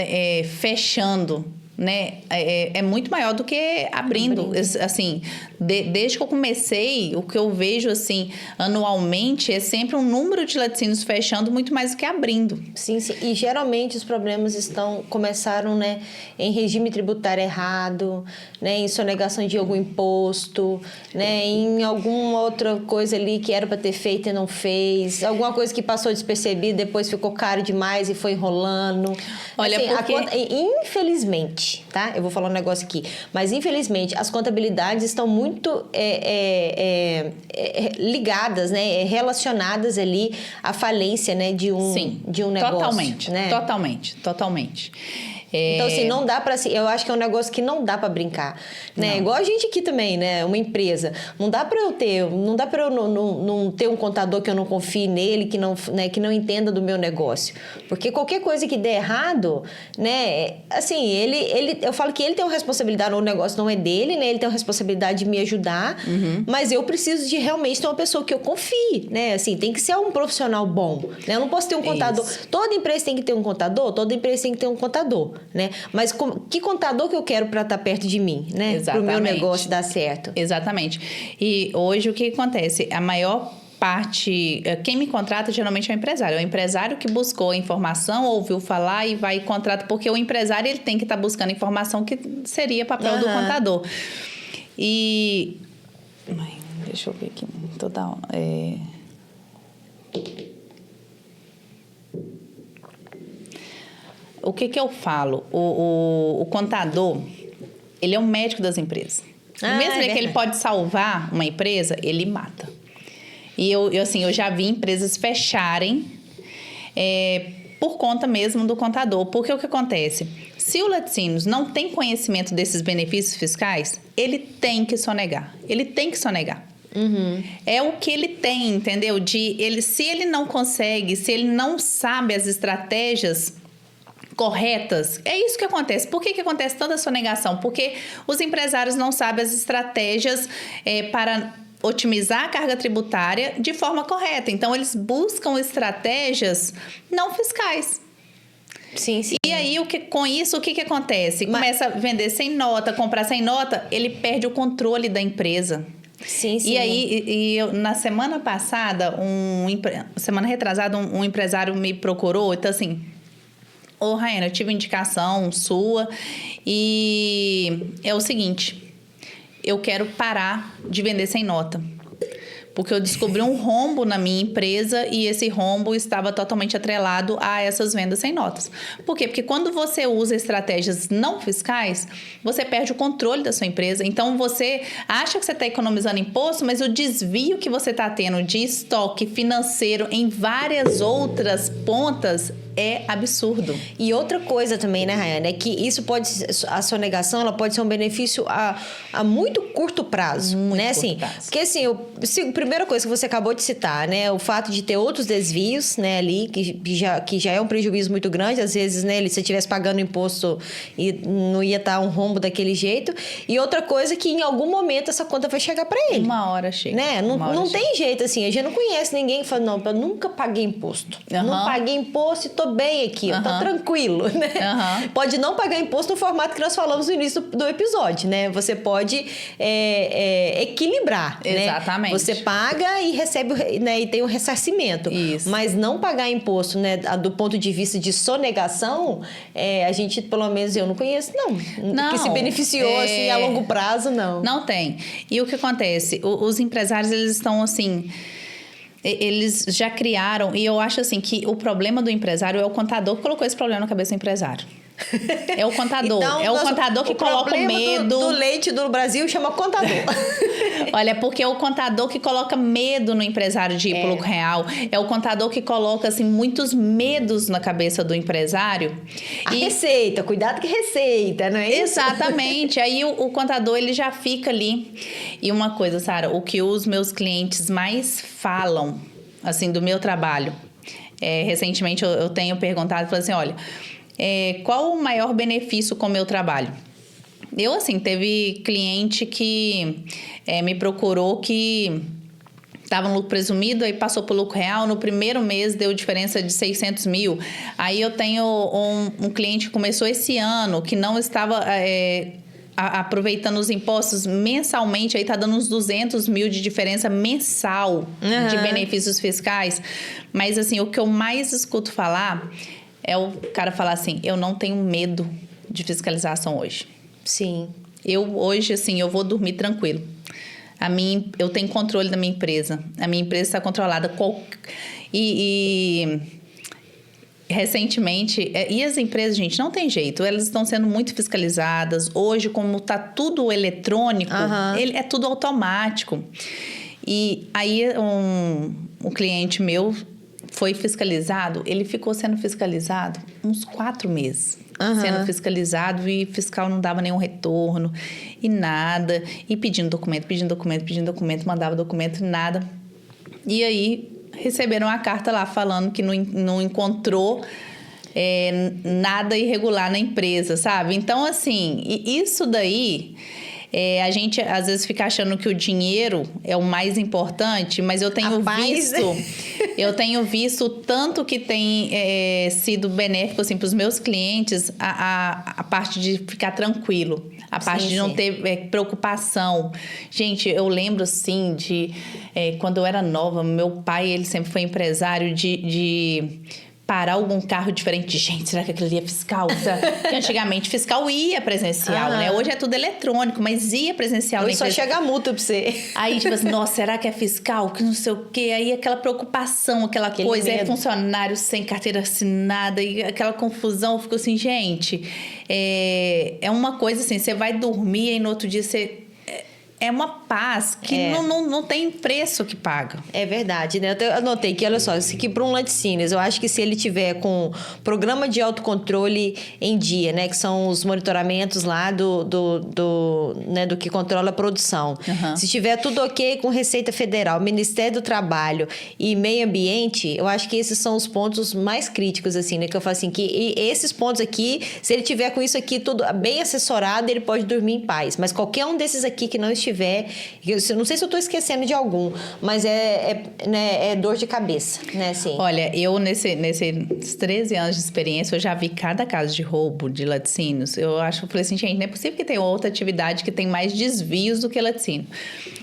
fechando, né? É muito maior do que abrindo. Assim, desde que eu comecei, o que eu vejo, assim, anualmente, é sempre um número de laticínios fechando muito mais do que abrindo. Sim. E geralmente os problemas começaram, né, em regime tributário errado, né, em sonegação de algum imposto, né, em alguma outra coisa ali que era para ter feito e não fez, alguma coisa que passou despercebida, depois ficou caro demais e foi enrolando. Olha, assim, porque... infelizmente, tá? Eu vou falar um negócio aqui, mas infelizmente as contabilidades estão muito ligadas, né, relacionadas ali à falência, né, de um negócio. Totalmente, né? Totalmente. Então, assim, não dá pra... Eu acho que é um negócio que não dá pra brincar, né? Não. Igual a gente aqui também, né? Uma empresa. Não dá pra eu não ter um contador que eu não confie nele, que não entenda do meu negócio. Porque qualquer coisa que der errado, né? Assim, eu falo que ele tem uma responsabilidade, o negócio não é dele, né? Ele tem uma responsabilidade de me ajudar, mas eu preciso de realmente ter uma pessoa que eu confie, né? Assim, tem que ser um profissional bom, né? Eu não posso ter um contador. Isso. Toda empresa tem que ter um contador, toda empresa tem que ter um contador, né? Mas que contador que eu quero para estar perto de mim, né? Para o meu negócio dar certo. Exatamente. E hoje o que acontece? A maior parte... Quem me contrata geralmente é o empresário. É o empresário que buscou a informação, ouviu falar e vai e contrata. Porque o empresário ele tem que estar buscando informação que seria papel do contador. E... Deixa eu ver aqui. Total... O que eu falo? O contador, ele é um médico das empresas. Mesmo que ele pode salvar uma empresa, ele mata. E eu já vi empresas fecharem por conta mesmo do contador. Porque o que acontece? Se o laticínios não tem conhecimento desses benefícios fiscais, ele tem que sonegar. É o que ele tem, entendeu? Se ele não consegue, se ele não sabe as estratégias corretas, é isso que acontece. Por que acontece tanta sonegação? Porque os empresários não sabem as estratégias para otimizar a carga tributária de forma correta. Então, eles buscam estratégias não fiscais. Sim. E aí, com isso, o que acontece? Começa a vender sem nota, comprar sem nota, ele perde o controle da empresa. Sim. E aí, na semana passada, semana retrasada, um empresário me procurou, então assim... Ô, Raiana, eu tive indicação sua e é o seguinte, eu quero parar de vender sem nota. Porque eu descobri um rombo na minha empresa e esse rombo estava totalmente atrelado a essas vendas sem notas. Por quê? Porque quando você usa estratégias não fiscais, você perde o controle da sua empresa. Então, você acha que você está economizando imposto, mas o desvio que você está tendo de estoque financeiro em várias outras pontas é absurdo. E outra coisa também, né, Raiana, é que a sonegação, ela pode ser um benefício a muito curto prazo, né? Assim, porque assim, a primeira coisa que você acabou de citar, né, o fato de ter outros desvios, né, ali, que já é um prejuízo muito grande, às vezes, né, se você estivesse pagando imposto e não ia estar um rombo daquele jeito. E outra coisa que em algum momento essa conta vai chegar para ele. Uma hora chega. Né? Não tem jeito, assim, a gente não conhece ninguém que fala, não, eu nunca paguei imposto. Não paguei imposto e tô bem aqui, tô tranquilo, né? Pode não pagar imposto no formato que nós falamos no início do episódio, né? Você pode equilibrar, exatamente, né? Você paga e recebe, né, e tem o ressarcimento. Isso. Mas não pagar imposto, né, do ponto de vista de sonegação, a gente, pelo menos eu não conheço, não. Que se beneficiou assim, a longo prazo, não. Não tem. E o que acontece? Os empresários, eles estão assim... Eles já criaram... E eu acho assim que o problema do empresário é o contador que colocou esse problema na cabeça do empresário. É o contador. Então, é o contador que coloca o medo. Do leite do Brasil chama contador. Olha, porque é o contador que coloca medo no empresário de ir pro lucro real. É o contador que coloca, assim, muitos medos na cabeça do empresário. Receita, cuidado que receita, não é isso? Exatamente. Aí o contador, ele já fica ali. E uma coisa, Sara, o que os meus clientes mais falam, assim, do meu trabalho. Recentemente eu tenho perguntado, falei assim, olha, qual o maior benefício com o meu trabalho? Eu, assim, teve cliente que me procurou que estava no lucro presumido, aí passou para o lucro real, no primeiro mês deu diferença de 600 mil. Aí eu tenho um cliente que começou esse ano, que não estava aproveitando os impostos mensalmente, aí tá dando uns 200 mil de diferença mensal de benefícios fiscais. Mas, assim, o que eu mais escuto falar é o cara falar assim, eu não tenho medo de fiscalização hoje. Sim. Eu hoje, assim, eu vou dormir tranquilo. Eu tenho controle da minha empresa. A minha empresa está controlada. Recentemente... E as empresas, gente, não tem jeito. Elas estão sendo muito fiscalizadas. Hoje, como está tudo eletrônico, é tudo automático. E aí, um cliente meu foi fiscalizado. Ele ficou sendo fiscalizado uns 4 meses. Sendo fiscalizado e fiscal não dava nenhum retorno e nada. E pedindo documento, mandava documento e nada. E aí receberam a carta lá falando que não encontrou nada irregular na empresa, sabe? Então, assim, isso daí... a gente às vezes fica achando que o dinheiro é o mais importante, mas eu tenho visto tanto que tem sido benéfico assim, para os meus clientes a parte de ficar tranquilo, a parte de não ter preocupação. Gente, eu lembro assim de quando eu era nova, meu pai ele sempre foi empresário de parar algum carro diferente. Gente, será que aquilo ali é fiscal? Porque antigamente fiscal ia presencial, né? Hoje é tudo eletrônico, mas ia presencial. Hoje só chega a multa pra você. Aí, tipo assim, nossa, será que é fiscal? Que não sei o quê. Aí aquela preocupação, aquele coisa. Medo. Funcionário sem carteira assinada e aquela confusão. Ficou assim, gente, é uma coisa assim, você vai dormir e no outro dia você... É uma paz que não tem preço que paga. É verdade, né? Eu anotei que, olha só, isso aqui para um laticínios, eu acho que se ele tiver com programa de autocontrole em dia, né? Que são os monitoramentos lá do que controla a produção. Se tiver tudo ok com Receita Federal, Ministério do Trabalho e Meio Ambiente, eu acho que esses são os pontos mais críticos, assim, né? Que eu falo assim, que esses pontos aqui, se ele tiver com isso aqui tudo bem assessorado, ele pode dormir em paz. Mas qualquer um desses aqui que não estiver, eu não sei se eu estou esquecendo de algum, mas é dor de cabeça, né? Assim. Olha, eu nesses 13 anos de experiência, eu já vi cada caso de roubo de laticínios. Eu falei assim, gente, não é possível que tenha outra atividade que tem mais desvios do que laticínio.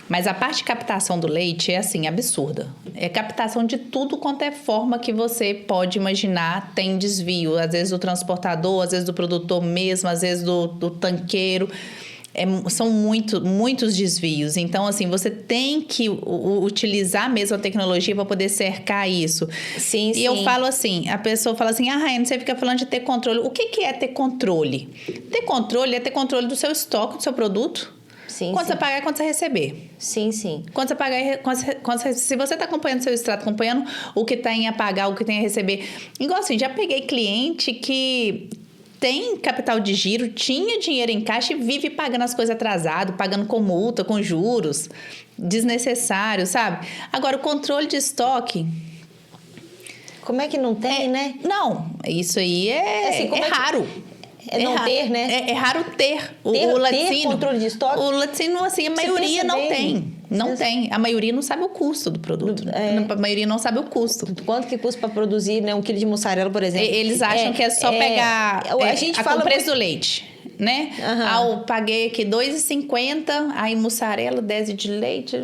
Mas a parte de captação do leite é, assim, absurda. É captação de tudo quanto é forma que você pode imaginar, tem desvio. Às vezes do transportador, às vezes do produtor mesmo, às vezes do tanqueiro. São muitos desvios. Então, assim, você tem que utilizar mesmo a tecnologia para poder cercar isso. Sim. Eu falo assim, a pessoa fala assim, Rainha, você fica falando de ter controle. O que é ter controle? Ter controle é ter controle do seu estoque, do seu produto. Quando você pagar, quando você receber. Sim. Quando você pagar, se você está acompanhando seu extrato, acompanhando o que tem a pagar, o que tem a receber. Igual assim, já peguei cliente que tem capital de giro, tinha dinheiro em caixa e vive pagando as coisas atrasado, pagando com multa, com juros, desnecessário, sabe? Agora, o controle de estoque... Como é que não tem, né? Não, isso aí é raro. Ter, né? É raro ter. O laticínio. Ter controle de estoque? O laticínio, assim, a maioria não tem. Não tem. A maioria não sabe o custo do produto. A maioria não sabe o custo. Quilo que custa para produzir, né? 1 quilo de mussarela, por exemplo. Eles acham que é só pegar com o preço do leite, né? Eu paguei aqui R$2,50, aí mussarela, 10 de leite...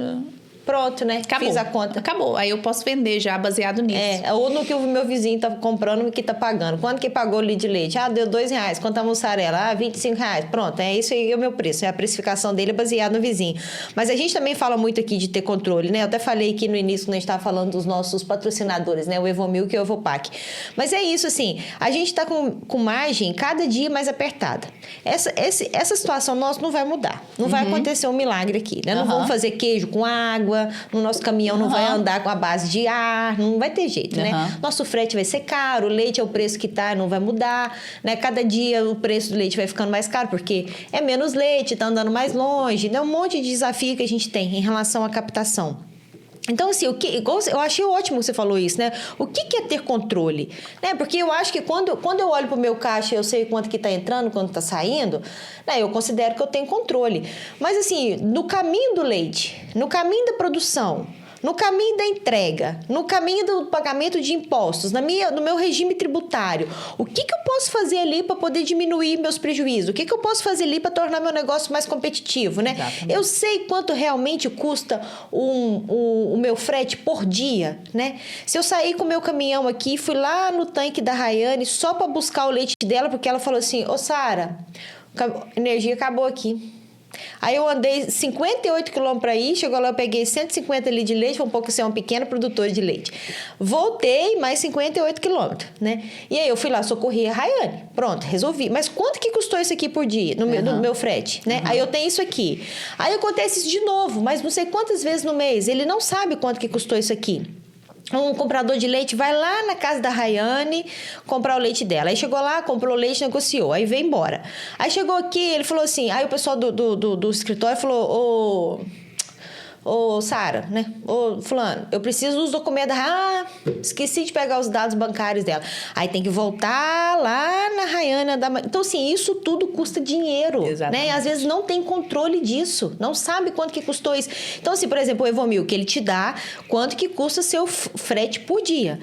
Pronto, né? Acabou. Fiz a conta. Acabou. Aí eu posso vender já baseado nisso. Ou no que o meu vizinho tá comprando e que tá pagando. Quanto que pagou o litro de leite? Deu R$2. Quanto a mussarela? R$25. Pronto, isso aí é o meu preço. A precificação dele é baseada no vizinho. Mas a gente também fala muito aqui de ter controle, né? Eu até falei aqui no início, quando a gente tava falando dos nossos patrocinadores, né? O Evomilk e o Evopac. Mas é isso, assim, a gente tá com margem cada dia mais apertada. Essa situação nossa não vai mudar. Não vai acontecer um milagre aqui, né? Não vamos fazer queijo com água, no nosso caminhão não vai andar com a base de ar, não vai ter jeito, né? Nosso frete vai ser caro, o leite é o preço que tá, não vai mudar, né? Cada dia o preço do leite vai ficando mais caro, porque é menos leite, tá andando mais longe, né? Um monte de desafio que a gente tem em relação à captação. Então, assim, eu achei ótimo que você falou isso, né? O que é ter controle? Né? Porque eu acho que quando eu olho pro meu caixa, eu sei quanto que tá entrando, quanto tá saindo, né? Eu considero que eu tenho controle. Mas, assim, no caminho do leite, no caminho da produção, no caminho da entrega, no caminho do pagamento de impostos, no meu regime tributário, o que eu posso fazer ali para poder diminuir meus prejuízos? O que eu posso fazer ali para tornar meu negócio mais competitivo, né? Exatamente. Eu sei quanto realmente custa o meu frete por dia, né? Se eu sair com o meu caminhão aqui, fui lá no tanque da Rayane só para buscar o leite dela, porque ela falou assim, ô Sara, a energia acabou aqui. Aí eu andei 58 quilômetros para ir, chegou lá, eu peguei 150 litros de leite, foi um pouco assim, um pequeno produtor de leite. Voltei mais 58 quilômetros, né? E aí eu fui lá, socorri a Rayane. Pronto, resolvi. Mas quanto que custou isso aqui por dia, no meu frete, né? Aí eu tenho isso aqui. Aí acontece isso de novo, mas não sei quantas vezes no mês. Ele não sabe quanto que custou isso aqui. Um comprador de leite vai lá na casa da Rayane comprar o leite dela. Aí chegou lá, comprou o leite, negociou. Aí veio embora. Aí chegou aqui, ele falou assim... Aí o pessoal do escritório falou... Ô, Sara, né? Ô, fulano, eu preciso dos documentos da... esqueci de pegar os dados bancários dela. Aí tem que voltar lá na Rayane. Então, assim, isso tudo custa dinheiro. Exatamente. Né? Às vezes não tem controle disso. Não sabe quanto que custou isso. Então, assim, por exemplo, o Evomilk, ele te dá quanto que custa seu frete por dia.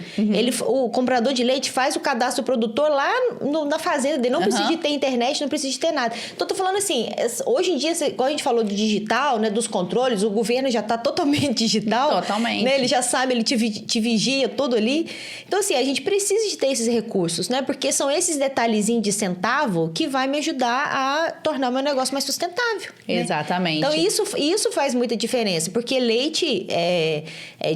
O comprador de leite faz o cadastro do produtor lá na fazenda dele. Não precisa de ter internet, não precisa de ter nada. Então, eu tô falando assim, hoje em dia, quando a gente falou do digital, né, dos controles, o governo já está totalmente digital. Totalmente. Né? Ele já sabe, ele te vigia tudo ali. Então, assim, a gente precisa de ter esses recursos, né? Porque são esses detalhezinhos de centavo que vai me ajudar a tornar o meu negócio mais sustentável. Exatamente. Né? Então, isso faz muita diferença, porque leite é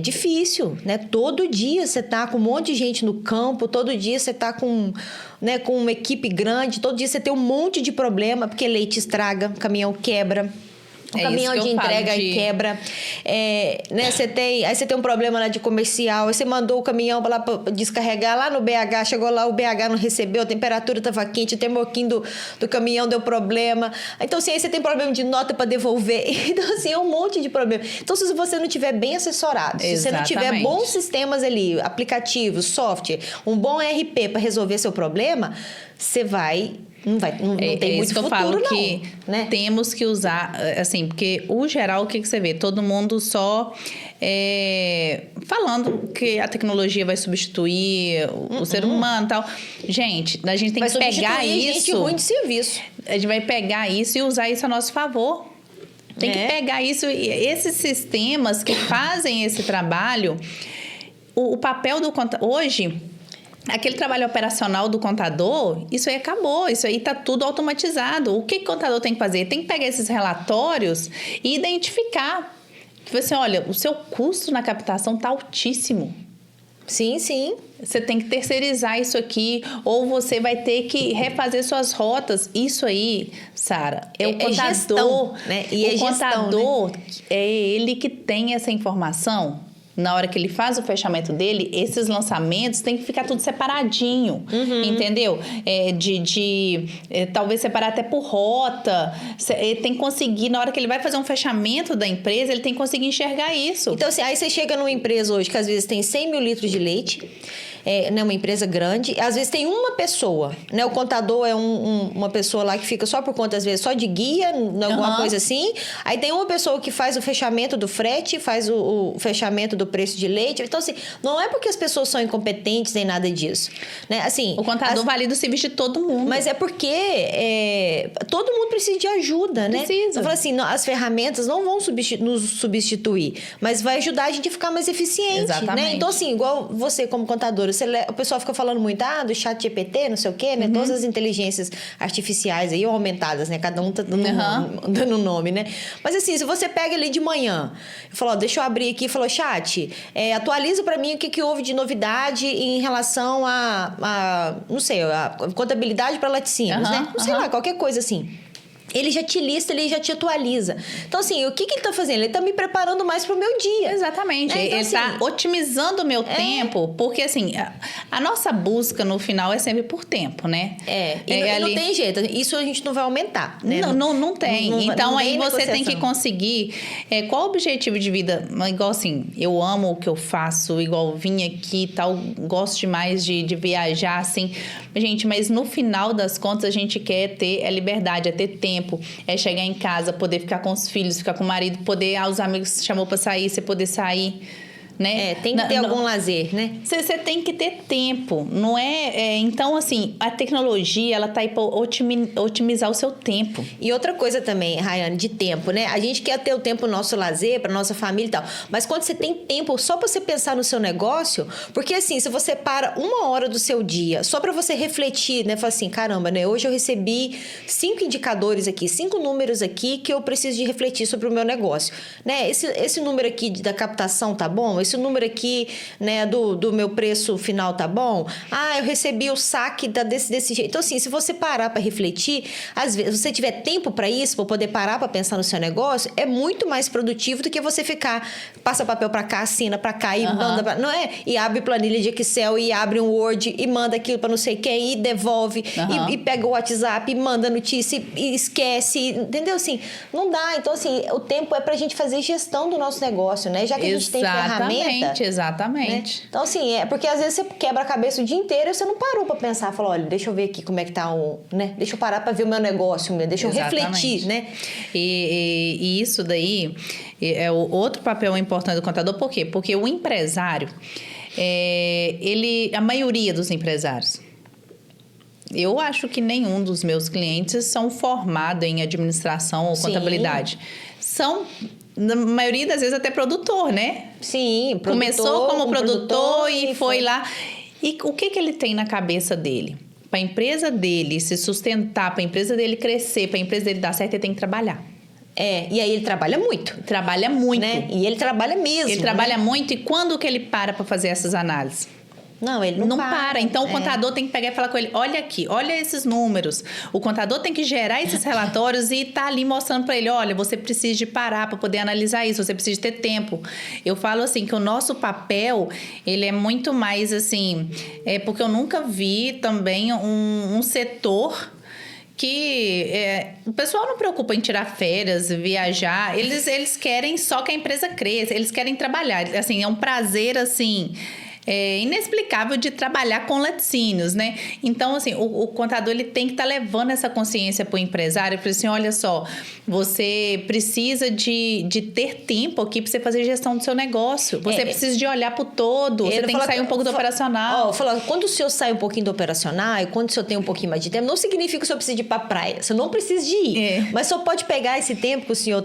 difícil, né? Todo dia você tá com um monte de gente no campo, todo dia você tá com uma equipe grande, todo dia você tem um monte de problema, porque leite estraga, caminhão quebra. O caminhão de entrega aí quebra. Né, aí você tem um problema lá de comercial, aí você mandou o caminhão para lá pra descarregar lá no BH, chegou lá, o BH não recebeu, a temperatura estava quente, o termoquinho do caminhão deu problema. Então, assim, aí você tem problema de nota para devolver. Então, assim, é um monte de problema. Então, se você não tiver bem assessorado, se você não tiver bons sistemas ali, aplicativos, software, um bom ERP para resolver seu problema, você não tem muito futuro, não. Eu falo que temos que usar, assim, porque o geral, o que você vê? Todo mundo só falando que a tecnologia vai substituir o ser humano e tal. Gente, a gente tem que pegar isso... gente ruim de serviço. A gente vai pegar isso e usar isso a nosso favor. Tem que pegar isso, e esses sistemas que fazem esse trabalho, o papel do contador... Hoje... Aquele trabalho operacional do contador, isso aí acabou, isso aí tá tudo automatizado. O que o contador tem que fazer? Tem que pegar esses relatórios e identificar. Que você, olha, o seu custo na captação tá altíssimo. Sim, sim. Você tem que terceirizar isso aqui, ou você vai ter que refazer suas rotas. Isso aí, Sara, é o contador. Gestão, né? E o contador, é ele que tem essa informação. Na hora que ele faz o fechamento dele, esses lançamentos tem que ficar tudo separadinho, entendeu? Talvez separar até por rota. Ele tem que conseguir, na hora que ele vai fazer um fechamento da empresa, ele tem que conseguir enxergar isso. Então, assim, aí você chega numa empresa hoje que às vezes tem 100 mil litros de leite, né, uma empresa grande, às vezes tem uma pessoa, né? O contador é uma pessoa lá que fica só por conta, às vezes, só de guia, alguma coisa assim. Aí tem uma pessoa que faz o fechamento do frete, faz o fechamento do preço de leite. Então, assim, não é porque as pessoas são incompetentes nem nada disso, né? Assim, o contador valida o serviço de todo mundo. mas é porque todo mundo precisa de ajuda, né? Precisa. Eu falo assim, as ferramentas não vão nos substituir, mas vai ajudar a gente a ficar mais eficiente, Exatamente. né? Então, assim, igual você como contadora, o pessoal fica falando muito, do chat GPT, não sei o quê, né? Todas as inteligências artificiais aí, ou aumentadas, né? Cada um tá dando nome, né? Mas assim, se você pega ali de manhã e falou, deixa eu abrir aqui, falou, chat, atualiza pra mim o que houve de novidade em relação não sei, a contabilidade para laticínios, né? Não sei lá, qualquer coisa assim. Ele já te lista, ele já te atualiza. Então, assim, o que ele tá fazendo? Ele tá me preparando mais pro meu dia. Exatamente. Então, ele assim, tá otimizando o meu tempo, porque, assim, a nossa busca no final é sempre por tempo, né? E não tem jeito. Isso a gente não vai aumentar, né? Não tem. Então, não aí você negociação. tem que conseguir... qual o objetivo de vida? Igual, assim, eu amo o que eu faço, igual vim aqui e tal, gosto demais de viajar, assim. Gente, mas no final das contas, a gente quer ter liberdade, é ter tempo. É chegar em casa, poder ficar com os filhos, ficar com o marido, poder, os amigos chamou pra sair, você poder sair, né? Tem que ter algum lazer, né? Você tem que ter tempo, não é? Então, assim, a tecnologia, ela tá aí pra otimizar o seu tempo. E outra coisa também, Rayane, de tempo, né? A gente quer ter o tempo nosso lazer, pra nossa família e tal. Mas quando você tem tempo só pra você pensar no seu negócio, porque assim, se você para 1 hora do seu dia só pra você refletir, né? Fala assim, caramba, né? Hoje eu recebi 5 indicadores aqui, 5 números aqui que eu preciso de refletir sobre o meu negócio, né? Esse número aqui da captação tá bom? Esse número aqui, né, do meu preço final tá bom? Eu recebi o saque desse jeito. Então, assim, se você parar para refletir, às vezes, se você tiver tempo para isso, para poder parar para pensar no seu negócio, é muito mais produtivo do que você ficar, passa papel para cá, assina para cá e manda pra, não é? E abre planilha de Excel e abre um Word e manda aquilo para não sei quem e devolve e pega o WhatsApp e manda notícia e esquece, entendeu? Assim, não dá. Então, assim, o tempo é pra gente fazer gestão do nosso negócio, né? Já que a gente tem ferramenta. Exatamente. Né? Então, assim, porque às vezes você quebra a cabeça o dia inteiro e você não parou pra pensar, falou, olha, deixa eu ver aqui como é que tá né? Deixa eu parar pra ver o meu negócio, deixa eu refletir, né? E isso daí é o outro papel importante do contador, por quê? Porque o empresário, a maioria dos empresários, eu acho que nenhum dos meus clientes são formados em administração ou contabilidade. São, na maioria das vezes, até produtor, né? Sim, começou como produtor e foi lá. E o que ele tem na cabeça dele? Para a empresa dele se sustentar, para a empresa dele crescer, para a empresa dele dar certo, ele tem que trabalhar. E aí ele trabalha muito. Trabalha muito. Né? E ele trabalha mesmo. Ele trabalha muito. E quando que ele para fazer essas análises? Não, ele não para. Então, o contador tem que pegar e falar com ele, olha aqui, olha esses números. O contador tem que gerar esses relatórios e tá ali mostrando para ele, olha, você precisa de parar para poder analisar isso, você precisa de ter tempo. Eu falo assim, que o nosso papel, ele é muito mais assim, porque eu nunca vi também um setor que o pessoal não preocupa em tirar férias, viajar, eles querem só que a empresa cresça, eles querem trabalhar, assim, é um prazer, assim... inexplicável de trabalhar com laticínios, né? Então, assim, o contador ele tem que estar levando essa consciência para o empresário e falar assim, olha só, você precisa de ter tempo aqui para você fazer gestão do seu negócio. Você precisa de olhar para o todo, você tem que sair um pouco do operacional. Quando o senhor sai um pouquinho do operacional e quando o senhor tem um pouquinho mais de tempo, não significa que o senhor precisa de ir para a praia. Você não precisa de ir. Mas só pode pegar esse tempo que o senhor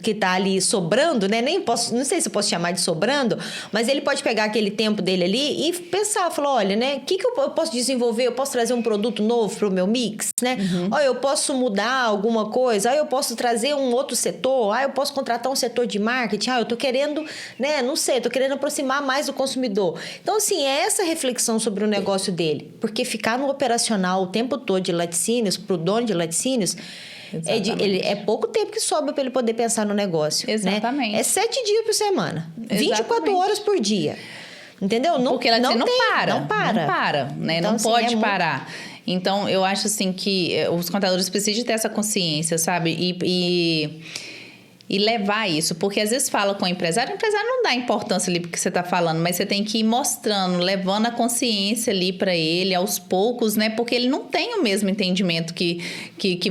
que tá ali sobrando, né? Não sei se eu posso chamar de sobrando, mas ele pode pegar aquele tempo dele ali e pensar, falar, olha, né, o que eu posso desenvolver? Eu posso trazer um produto novo para o meu mix, né? Ou eu posso mudar alguma coisa, eu posso trazer um outro setor, eu posso contratar um setor de marketing, eu tô querendo, né, não sei, tô querendo aproximar mais do consumidor. Então, assim, é essa reflexão sobre o negócio dele, porque ficar no operacional o tempo todo de laticínios, pro dono de laticínios, é pouco tempo que sobra para ele poder pensar no negócio. Exatamente. Né? É 7 dias por semana, 24 horas por dia. Entendeu? Porque ela não para. Não para, né? Então, não assim, pode parar. Então, eu acho assim que os contadores precisam ter essa consciência, sabe? e levar isso, porque às vezes fala com o empresário não dá importância ali porque você está falando, mas você tem que ir mostrando, levando a consciência ali para ele aos poucos, né? Porque ele não tem o mesmo entendimento que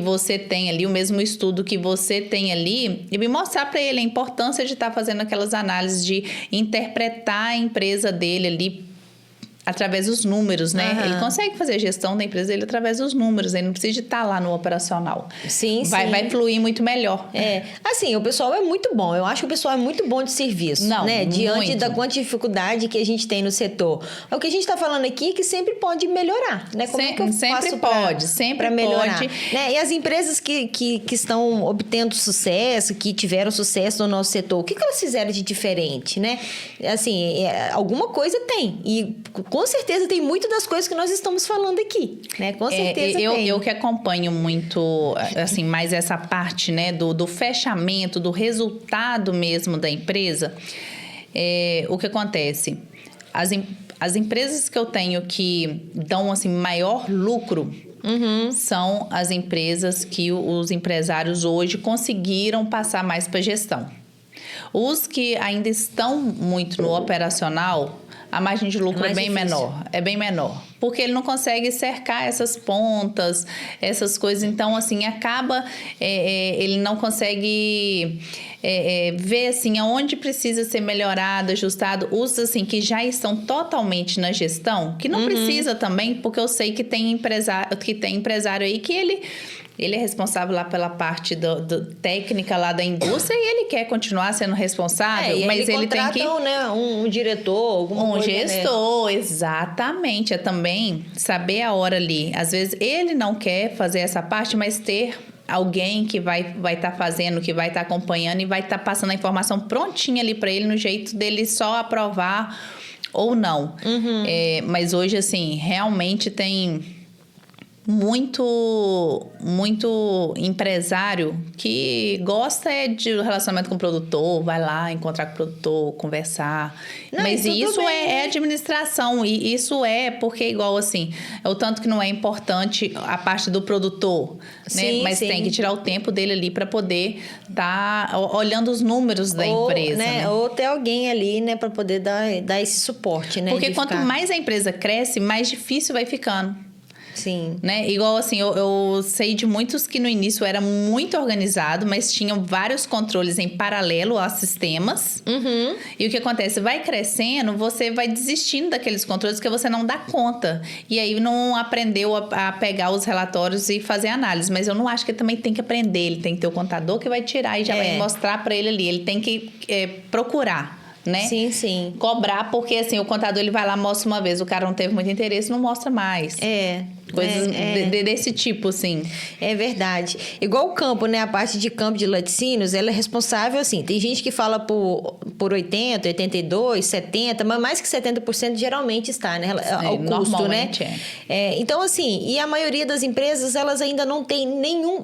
você tem ali, o mesmo estudo que você tem ali, e mostrar para ele a importância de estar fazendo aquelas análises, de interpretar a empresa dele ali através dos números, né? Uhum. Ele consegue fazer a gestão da empresa dele através dos números, ele não precisa de estar lá no operacional. Sim, vai fluir muito melhor. Assim, o pessoal é muito bom. Eu acho que o pessoal é muito bom de serviço, né? Diante da quantidade de dificuldade que a gente tem no setor. O que a gente está falando aqui é que sempre pode melhorar, né? Como é que eu faço para melhorar? Né? E as empresas que estão obtendo sucesso, que tiveram sucesso no nosso setor, o que elas fizeram de diferente, né? Assim, alguma coisa tem. E com certeza tem muito das coisas que nós estamos falando aqui, né? Com certeza tem. Eu que acompanho muito, assim, mais essa parte, né? Do fechamento, do resultado mesmo da empresa. O que acontece? As empresas que eu tenho que dão, assim, maior lucro... são as empresas que os empresários hoje conseguiram passar mais para gestão. Os que ainda estão muito no operacional... a margem de lucro é bem menor. É bem menor. Porque ele não consegue cercar essas pontas, essas coisas. Então, assim, acaba... ele não consegue ver, assim, aonde precisa ser melhorado, ajustado. Os, assim, que já estão totalmente na gestão, que não precisa também, porque eu sei que tem empresário aí que ele é responsável lá pela parte técnica lá da indústria e ele quer continuar sendo responsável, mas ele tem que... né, um diretor, alguma coisa, gestor, né? Exatamente. É também saber a hora ali. Às vezes ele não quer fazer essa parte, mas ter alguém que vai estar fazendo, que vai estar acompanhando e vai estar passando a informação prontinha ali para ele, no jeito dele só aprovar ou não. Mas hoje, assim, realmente tem... muito empresário que gosta de relacionamento com o produtor, vai lá encontrar com o produtor, conversar. Mas isso é administração, e isso porque igual assim, é o tanto que não é importante a parte do produtor, né? Mas tem que tirar o tempo dele ali para poder estar olhando os números da empresa, né? Ou ter alguém ali, né, para poder dar esse suporte, né? Porque quanto mais a empresa cresce, mais difícil vai ficando. Sim. Né? Igual assim, eu sei de muitos que no início era muito organizado, mas tinham vários controles em paralelo a sistemas. E o que acontece? Vai crescendo, você vai desistindo daqueles controles que você não dá conta. E aí não aprendeu a pegar os relatórios e fazer análise. Mas eu não acho que ele também tem que aprender. Ele tem que ter o contador que vai tirar e já vai mostrar para ele ali. Ele tem que procurar. Né? Sim. Cobrar, porque assim, o contador ele vai lá, mostra uma vez, o cara não teve muito interesse, não mostra mais. Coisas desse tipo, assim. É verdade. Igual o campo, né? A parte de campo de laticínios, ela é responsável, assim, tem gente que fala por 80, 82, 70, mas mais que 70% geralmente está, né? Ao custo, né? Então, assim, e a maioria das empresas, elas ainda não tem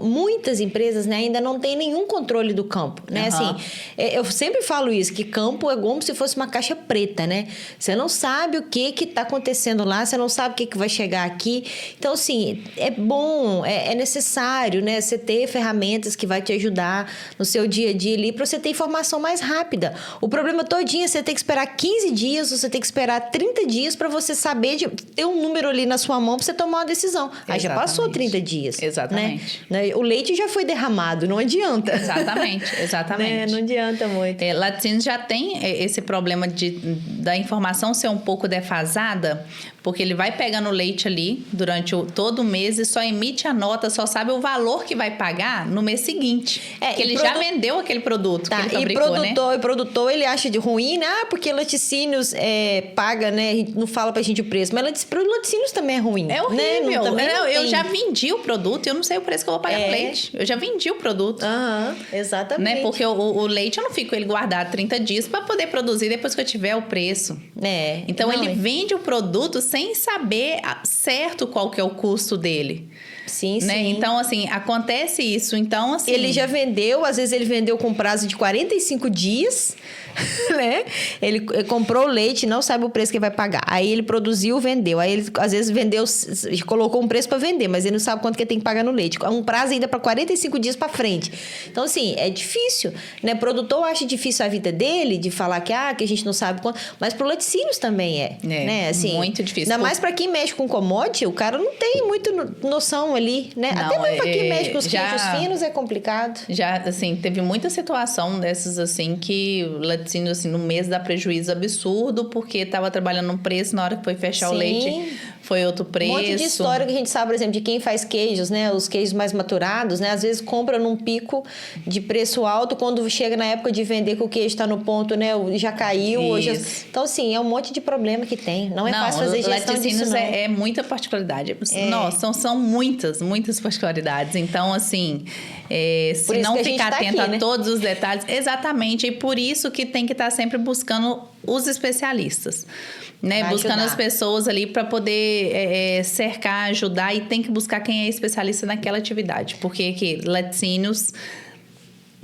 muitas empresas, né? Ainda não tem nenhum controle do campo, né? Assim, eu sempre falo isso, que campo é como se fosse uma caixa preta, né? Você não sabe o que está acontecendo lá, você não sabe o que vai chegar aqui. Então, assim, é bom, é necessário, né? Você ter ferramentas que vai te ajudar no seu dia a dia ali para você ter informação mais rápida. O problema todinho é você ter que esperar 15 dias, você tem que esperar 30 dias para você saber ter um número ali na sua mão para você tomar uma decisão. Aí já passou 30 dias. Exatamente. Né? O leite já foi derramado, não adianta. Exatamente. Né? Não adianta muito. Laticínios já tem esse problema da informação ser um pouco defasada, porque ele vai pegando o leite ali durante todo o mês e só emite a nota, só sabe o valor que vai pagar no mês seguinte. Que ele já vendeu aquele produto que ele fabricou, né? E produtor, ele acha de ruim, né? Porque laticínios paga, né? Não fala pra gente o preço, mas laticínios também é ruim. É horrível. Né? Eu já vendi o produto, eu não sei o preço que eu vou pagar no leite. Eu já vendi o produto. Exatamente. Né? Porque o leite eu não fico ele guardado 30 dias para poder produzir depois que eu tiver o preço. Então ele vende o produto sem saber certo qual que é o custo dele. Sim, né? sim. Então, assim, acontece isso. Então, assim... Ele já vendeu, às vezes ele vendeu com prazo de 45 dias, né? Ele comprou o leite, não sabe o preço que vai pagar. Aí ele produziu, vendeu. Aí ele, às vezes, vendeu, colocou um preço para vender, mas ele não sabe quanto que ele tem que pagar no leite. Um prazo ainda para 45 dias para frente. Então, assim, é difícil, né? O produtor acha difícil a vida dele, de falar que a gente não sabe quanto, mas pro laticínios também né? Assim, muito difícil. Ainda mais para quem mexe com commodity, o cara não tem muita noção ali, né? Não, até mesmo para quem mexe com os queijos finos é complicado. Já, assim, teve muita situação dessas, assim, que o laticínio, assim, no mês dá prejuízo absurdo, porque tava trabalhando um preço, na hora que foi fechar o leite, foi outro preço. Um monte de história que a gente sabe, por exemplo, de quem faz queijos, né? Os queijos mais maturados, né? Às vezes compra num pico de preço alto, quando chega na época de vender que o queijo está no ponto, né? Já caiu. Hoje... Então, assim, é um monte de problema que tem. Não é fácil fazer gestão disso, não. É muita particularidade. Nossa, são muitas particularidades. Então, assim, se não ficar atento aqui, né? a todos os detalhes... Exatamente. E por isso que tem que estar sempre buscando os especialistas. Né? Buscando as pessoas ali para poder cercar, ajudar, e tem que buscar quem é especialista naquela atividade, porque laticínios,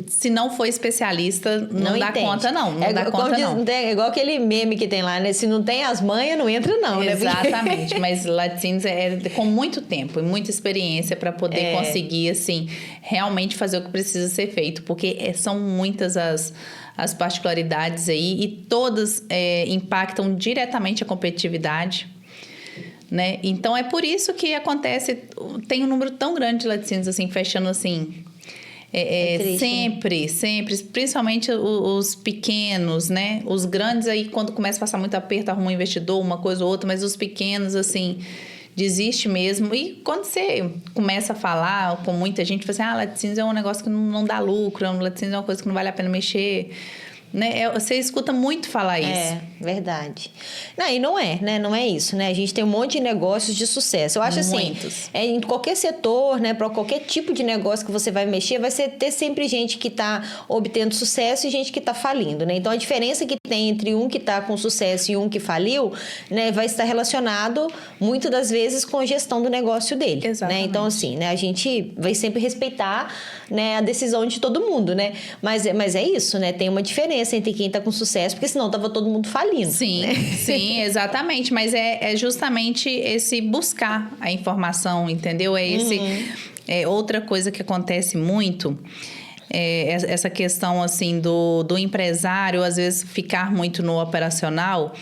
se não for especialista, não dá conta não, dá conta não. É igual aquele meme que tem lá, né? Se não tem as manhas, não entra não, né? Exatamente, mas laticínios é com muito tempo e muita experiência para poder conseguir, assim, realmente fazer o que precisa ser feito, porque são muitas as particularidades aí, e todas impactam diretamente a competitividade, né? Então, é por isso que acontece, tem um número tão grande de laticínios, assim, fechando, assim, triste, sempre, principalmente os pequenos, né? Os grandes aí, quando começa a passar muito aperto, arruma um investidor, uma coisa ou outra, mas os pequenos, assim... desiste mesmo. E quando você começa a falar com muita gente, você fala assim, laticínios é um negócio que não dá lucro, laticínios é uma coisa que não vale a pena mexer, né? Você escuta muito falar isso. É, verdade. Não, e não é, né? Não é isso, né? A gente tem um monte de negócios de sucesso. Eu acho Muitos. Assim, em qualquer setor, né? Para qualquer tipo de negócio que você vai mexer, vai ter sempre gente que está obtendo sucesso e gente que está falindo, né? Então, a diferença que tem entre um que está com sucesso e um que faliu, né? Vai estar relacionado, muitas das vezes, com a gestão do negócio dele. Exatamente. Né? Então, assim, né? A gente vai sempre respeitar, né, a decisão de todo mundo, né? Mas é isso, né? Tem uma diferença entre quem está com sucesso, porque senão tava todo mundo falindo. Sim, né? sim, exatamente. Mas é justamente esse buscar a informação, entendeu? Outra coisa que acontece muito, essa questão, assim, do empresário, às vezes, ficar muito no operacional,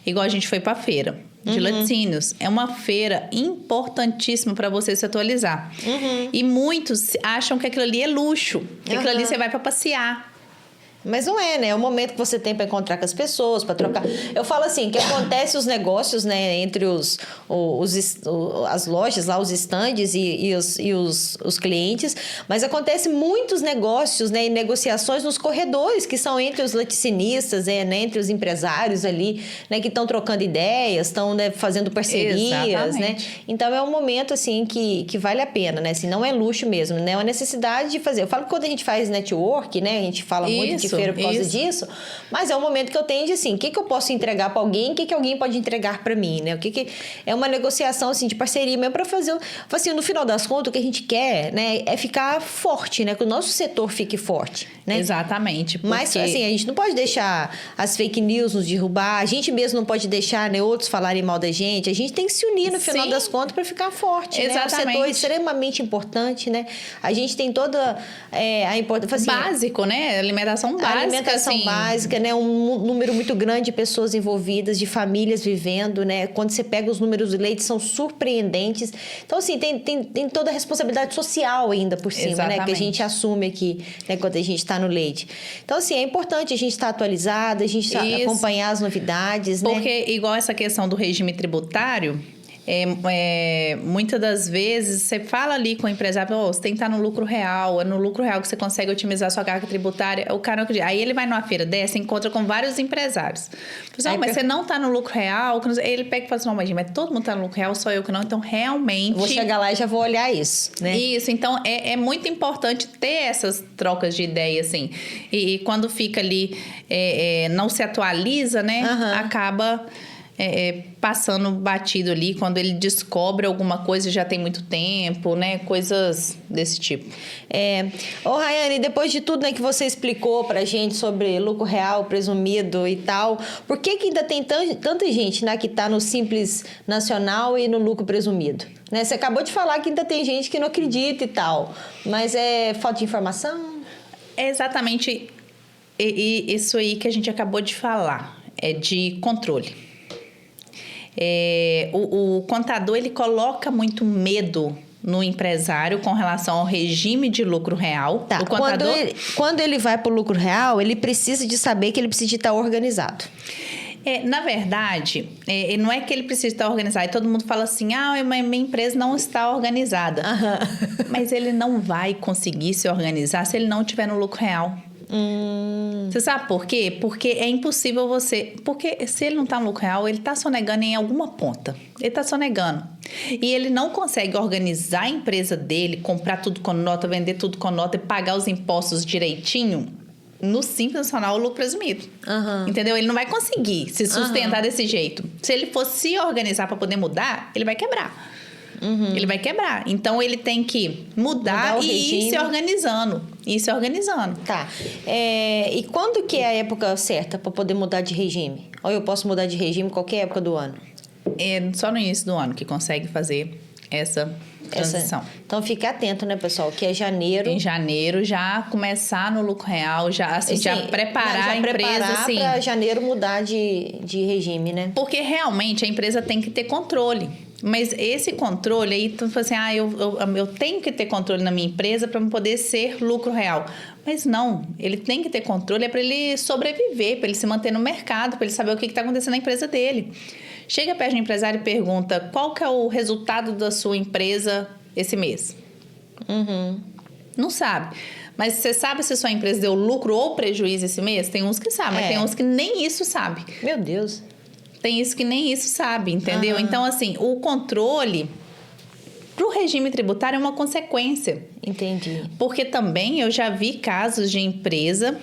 igual a gente foi para a feira de laticínios. É uma feira importantíssima para você se atualizar. E muitos acham que aquilo ali é luxo, que aquilo ali você vai para passear. Mas não é, né? É o momento que você tem para encontrar com as pessoas, para trocar. Eu falo assim, que acontece os negócios, né, entre as lojas lá, os estandes e os clientes, mas acontece muitos negócios, né, e negociações nos corredores, que são entre os laticinistas, né, entre os empresários ali, né, que estão trocando ideias, estão, né, fazendo parcerias, Exatamente. né? Então é um momento assim que vale a pena, né? Assim, não é luxo mesmo, né? É uma necessidade de fazer. Eu falo que quando a gente faz network, né, a gente fala muito de feira por causa disso, mas é um momento que eu tenho de, assim, o que eu posso entregar para alguém, o que alguém pode entregar para mim, né? É uma negociação, assim, de parceria mesmo para fazer, assim, no final das contas, o que a gente quer, né, é ficar forte, né? Que o nosso setor fique forte, né? Exatamente. Porque... Mas, assim, a gente não pode deixar as fake news nos derrubar, a gente mesmo não pode deixar, né, outros falarem mal da gente, a gente tem que se unir no final das contas para ficar forte, exatamente. Né? É um setor extremamente importante, né? A gente tem toda a importância... Assim, básico, né? Alimentação básica. Alimentação assim... básica, né? Um número muito grande de pessoas envolvidas, de famílias vivendo, né? Quando você pega os números de leite, são surpreendentes. Então, assim, tem toda a responsabilidade social ainda por cima, exatamente. né? Que a gente assume aqui, né? Quando a gente está no leite. Então, assim, é importante a gente estar atualizada, a gente acompanhar as novidades, né? Porque, igual essa questão do regime tributário... muitas das vezes você fala ali com o empresário, você tem que estar no lucro real, é no lucro real que você consegue otimizar sua carga tributária. O cara, aí ele vai numa feira dessa, encontra com vários empresários. Mas você não está no lucro real. Ele pega e fala assim, mas todo mundo está no lucro real, só eu que não. Então, realmente... Vou chegar lá e já vou olhar isso, né? Isso, então é muito importante ter essas trocas de ideia, assim. E quando fica ali, não se atualiza, né? Acaba... passando batido ali, quando ele descobre alguma coisa já tem muito tempo, né? Coisas desse tipo. Ô, Rayane, depois de tudo, né, que você explicou pra gente sobre lucro real, presumido e tal, por que ainda tem tanta gente, né, que tá no Simples Nacional e no lucro presumido? Né? Você acabou de falar que ainda tem gente que não acredita e tal, mas é falta de informação? É exatamente isso aí que a gente acabou de falar, é de controle. O contador, ele coloca muito medo no empresário com relação ao regime de lucro real. Tá. O contador... Quando ele vai para o lucro real, ele precisa de saber que ele precisa de estar organizado. Na verdade, não é que ele precisa estar organizado. E todo mundo fala assim, minha empresa não está organizada. Mas ele não vai conseguir se organizar se ele não estiver no lucro real. Você sabe por quê? Porque é impossível você... Porque se ele não está no lucro real, ele está sonegando em alguma ponta. Ele está sonegando. E ele não consegue organizar a empresa dele, comprar tudo com nota, vender tudo com nota e pagar os impostos direitinho no Simples Nacional, o lucro presumido. Entendeu? Ele não vai conseguir se sustentar desse jeito. Se ele for se organizar para poder mudar, ele vai quebrar. Ele vai quebrar. Então, ele tem que mudar e ir se organizando. Tá. E quando que é a época certa para poder mudar de regime? Ou eu posso mudar de regime qualquer época do ano? Só no início do ano que consegue fazer essa transição. Então, fique atento, né, pessoal? Que é janeiro. Em janeiro, já começar no lucro real, já preparar a empresa, assim. Para janeiro mudar de regime, né? Porque realmente a empresa tem que ter controle. Mas esse controle aí, tu fala assim, eu tenho que ter controle na minha empresa para poder ser lucro real. Mas não, ele tem que ter controle, para ele sobreviver, para ele se manter no mercado, para ele saber o que está acontecendo na empresa dele. Chega perto do empresário e pergunta, qual que é o resultado da sua empresa esse mês? Não sabe. Mas você sabe se sua empresa deu lucro ou prejuízo esse mês? Tem uns que sabem, mas tem uns que nem isso sabe. Meu Deus. Tem isso que nem isso sabe, entendeu? Então, assim, o controle para o regime tributário é uma consequência. Entendi. Porque também eu já vi casos de empresa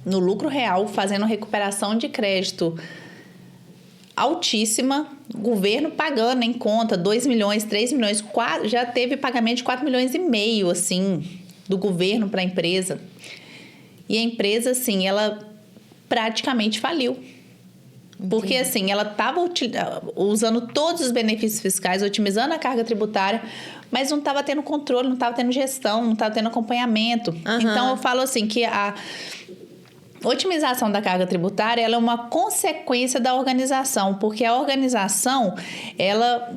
no lucro real fazendo recuperação de crédito altíssima, governo pagando em conta 2 milhões, 3 milhões, 4, já teve pagamento de 4 milhões e meio, assim, do governo para a empresa. E a empresa, assim, ela praticamente faliu. Porque, assim, ela estava usando todos os benefícios fiscais, otimizando a carga tributária, mas não estava tendo controle, não estava tendo gestão, não estava tendo acompanhamento. Então, eu falo assim que a otimização da carga tributária, ela é uma consequência da organização, porque a organização,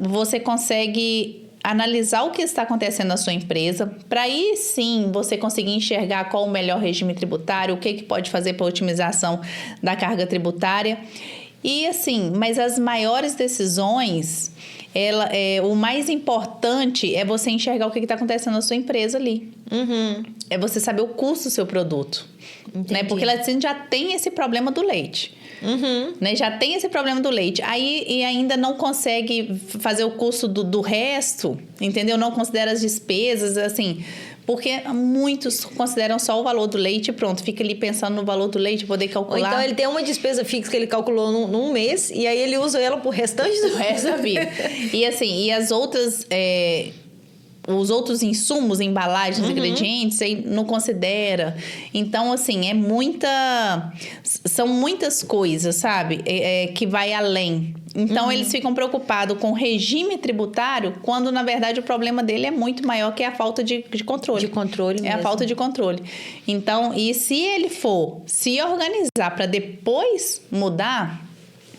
você consegue analisar o que está acontecendo na sua empresa, para aí sim você conseguir enxergar qual o melhor regime tributário, o que pode fazer para a otimização da carga tributária. E assim, mas as maiores decisões, o mais importante é você enxergar o que está acontecendo na sua empresa ali. É você saber o custo do seu produto. Né? Porque lá já tem esse problema do leite. Né? Já tem esse problema do leite. Aí e ainda não consegue fazer o custo do resto, entendeu? Não considera as despesas, assim. Porque muitos consideram só o valor do leite e pronto, fica ali pensando no valor do leite, poder calcular. Ou então ele tem uma despesa fixa que ele calculou num mês e aí ele usa ela pro restante do resto da vida. E assim, e as outras... os outros insumos, embalagens, ingredientes, aí não considera. Então, assim, são muitas coisas, sabe? Que vai além. Então, eles ficam preocupados com o regime tributário, quando, na verdade, o problema dele é muito maior que a falta de controle. De controle mesmo. É a falta de controle. Então, e se ele for se organizar para depois mudar...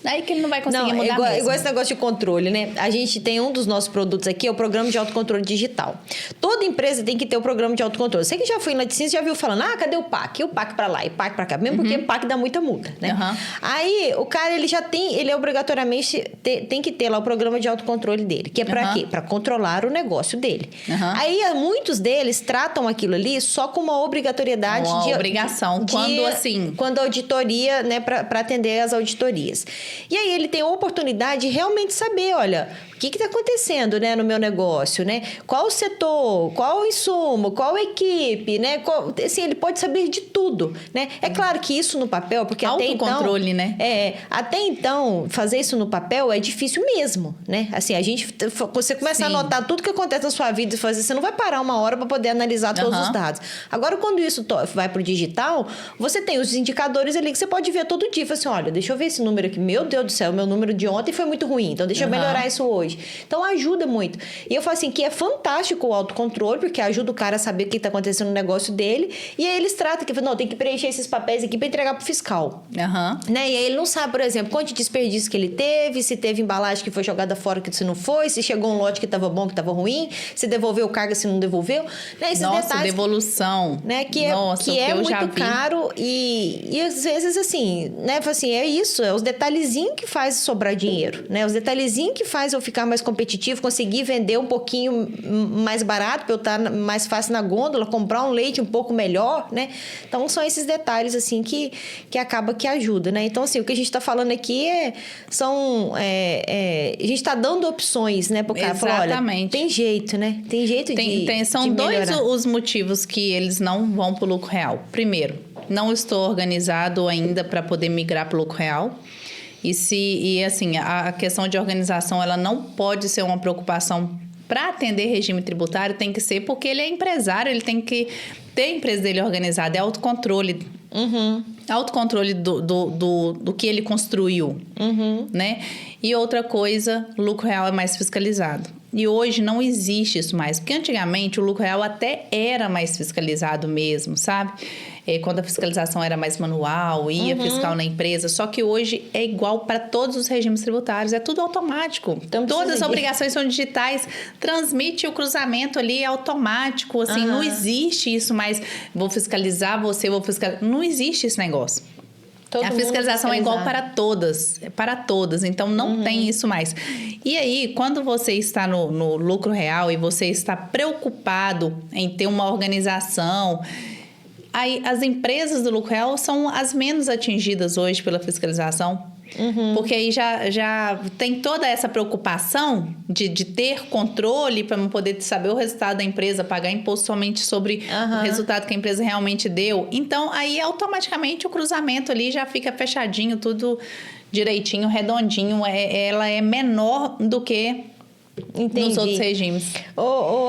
Daí que ele não vai conseguir mudar mesmo. Igual esse negócio de controle, né? A gente tem um dos nossos produtos aqui, é o programa de autocontrole digital. Toda empresa tem que ter o programa de autocontrole. Você que já foi em laticínios, já viu falando, cadê o PAC? E o PAC pra lá, e PAC pra cá. Mesmo porque o PAC dá muita multa, né? Aí, o cara, ele obrigatoriamente tem que ter lá o programa de autocontrole dele. Que é pra quê? Pra controlar o negócio dele. Aí, muitos deles tratam aquilo ali só com uma obrigatoriedade. Uma obrigação. Quando a auditoria, né? Pra atender as auditorias. E aí ele tem a oportunidade de realmente saber, olha, o que está acontecendo, né, no meu negócio, né? Qual o setor, qual o insumo, qual a equipe, né? Assim, ele pode saber de tudo, né? É claro que isso no papel, porque até então... Autocontrole, né? Até então, fazer isso no papel é difícil mesmo, né? Assim, você começa a anotar tudo que acontece na sua vida e fazer, você não vai parar uma hora para poder analisar todos os dados. Agora, quando isso vai para o digital, você tem os indicadores ali que você pode ver todo dia. Fala assim, olha, deixa eu ver esse número aqui. Meu Deus do céu, meu número de ontem foi muito ruim, então deixa eu melhorar isso hoje. Então, ajuda muito. E eu falo assim, que é fantástico o autocontrole, porque ajuda o cara a saber o que está acontecendo no negócio dele. E aí eles tratam que, não, tem que preencher esses papéis aqui para entregar pro fiscal. Né? E aí ele não sabe, por exemplo, quanto de desperdício que ele teve, se teve embalagem que foi jogada fora, que se não foi, se chegou um lote que estava bom, que estava ruim, se devolveu carga, se não devolveu. Né? Esses detalhes, devolução. Né? Que é muito caro e às vezes assim, né? Assim, é isso, é os detalhezinhos que faz sobrar dinheiro, né? Os detalhezinhos que faz eu ficar mais competitivo, conseguir vender um pouquinho mais barato, para eu estar mais fácil na gôndola, comprar um leite um pouco melhor, né? Então, são esses detalhes, assim, que acaba que ajuda, né? Então, assim, o que a gente está falando aqui a gente está dando opções, né? Para o cara falar, olha, tem jeito, né? Tem jeito São dois os motivos que eles não vão para o lucro real. Primeiro, não estou organizado ainda para poder migrar para o lucro real. E assim, a questão de organização, ela não pode ser uma preocupação para atender regime tributário, tem que ser porque ele é empresário, ele tem que ter a empresa dele organizada, é autocontrole. Autocontrole do que ele construiu, né? E outra coisa, o lucro real é mais fiscalizado. E hoje não existe isso mais, porque antigamente o lucro real até era mais fiscalizado mesmo, sabe? Quando a fiscalização era mais manual, ia fiscal na empresa, só que hoje é igual para todos os regimes tributários, é tudo automático. Então, todas as obrigações são digitais, transmite o cruzamento ali, é automático, assim, não existe isso mais, vou fiscalizar você, vou fiscalizar, não existe esse negócio. A fiscalização é igual para todas, então não tem isso mais. E aí, quando você está no lucro real e você está preocupado em ter uma organização, aí as empresas do lucro real são as menos atingidas hoje pela fiscalização. Porque aí já tem toda essa preocupação de ter controle para não poder saber o resultado da empresa, pagar imposto somente sobre o resultado que a empresa realmente deu. Então, aí automaticamente o cruzamento ali já fica fechadinho, tudo direitinho, redondinho. Ela é menor do que nos outros regimes.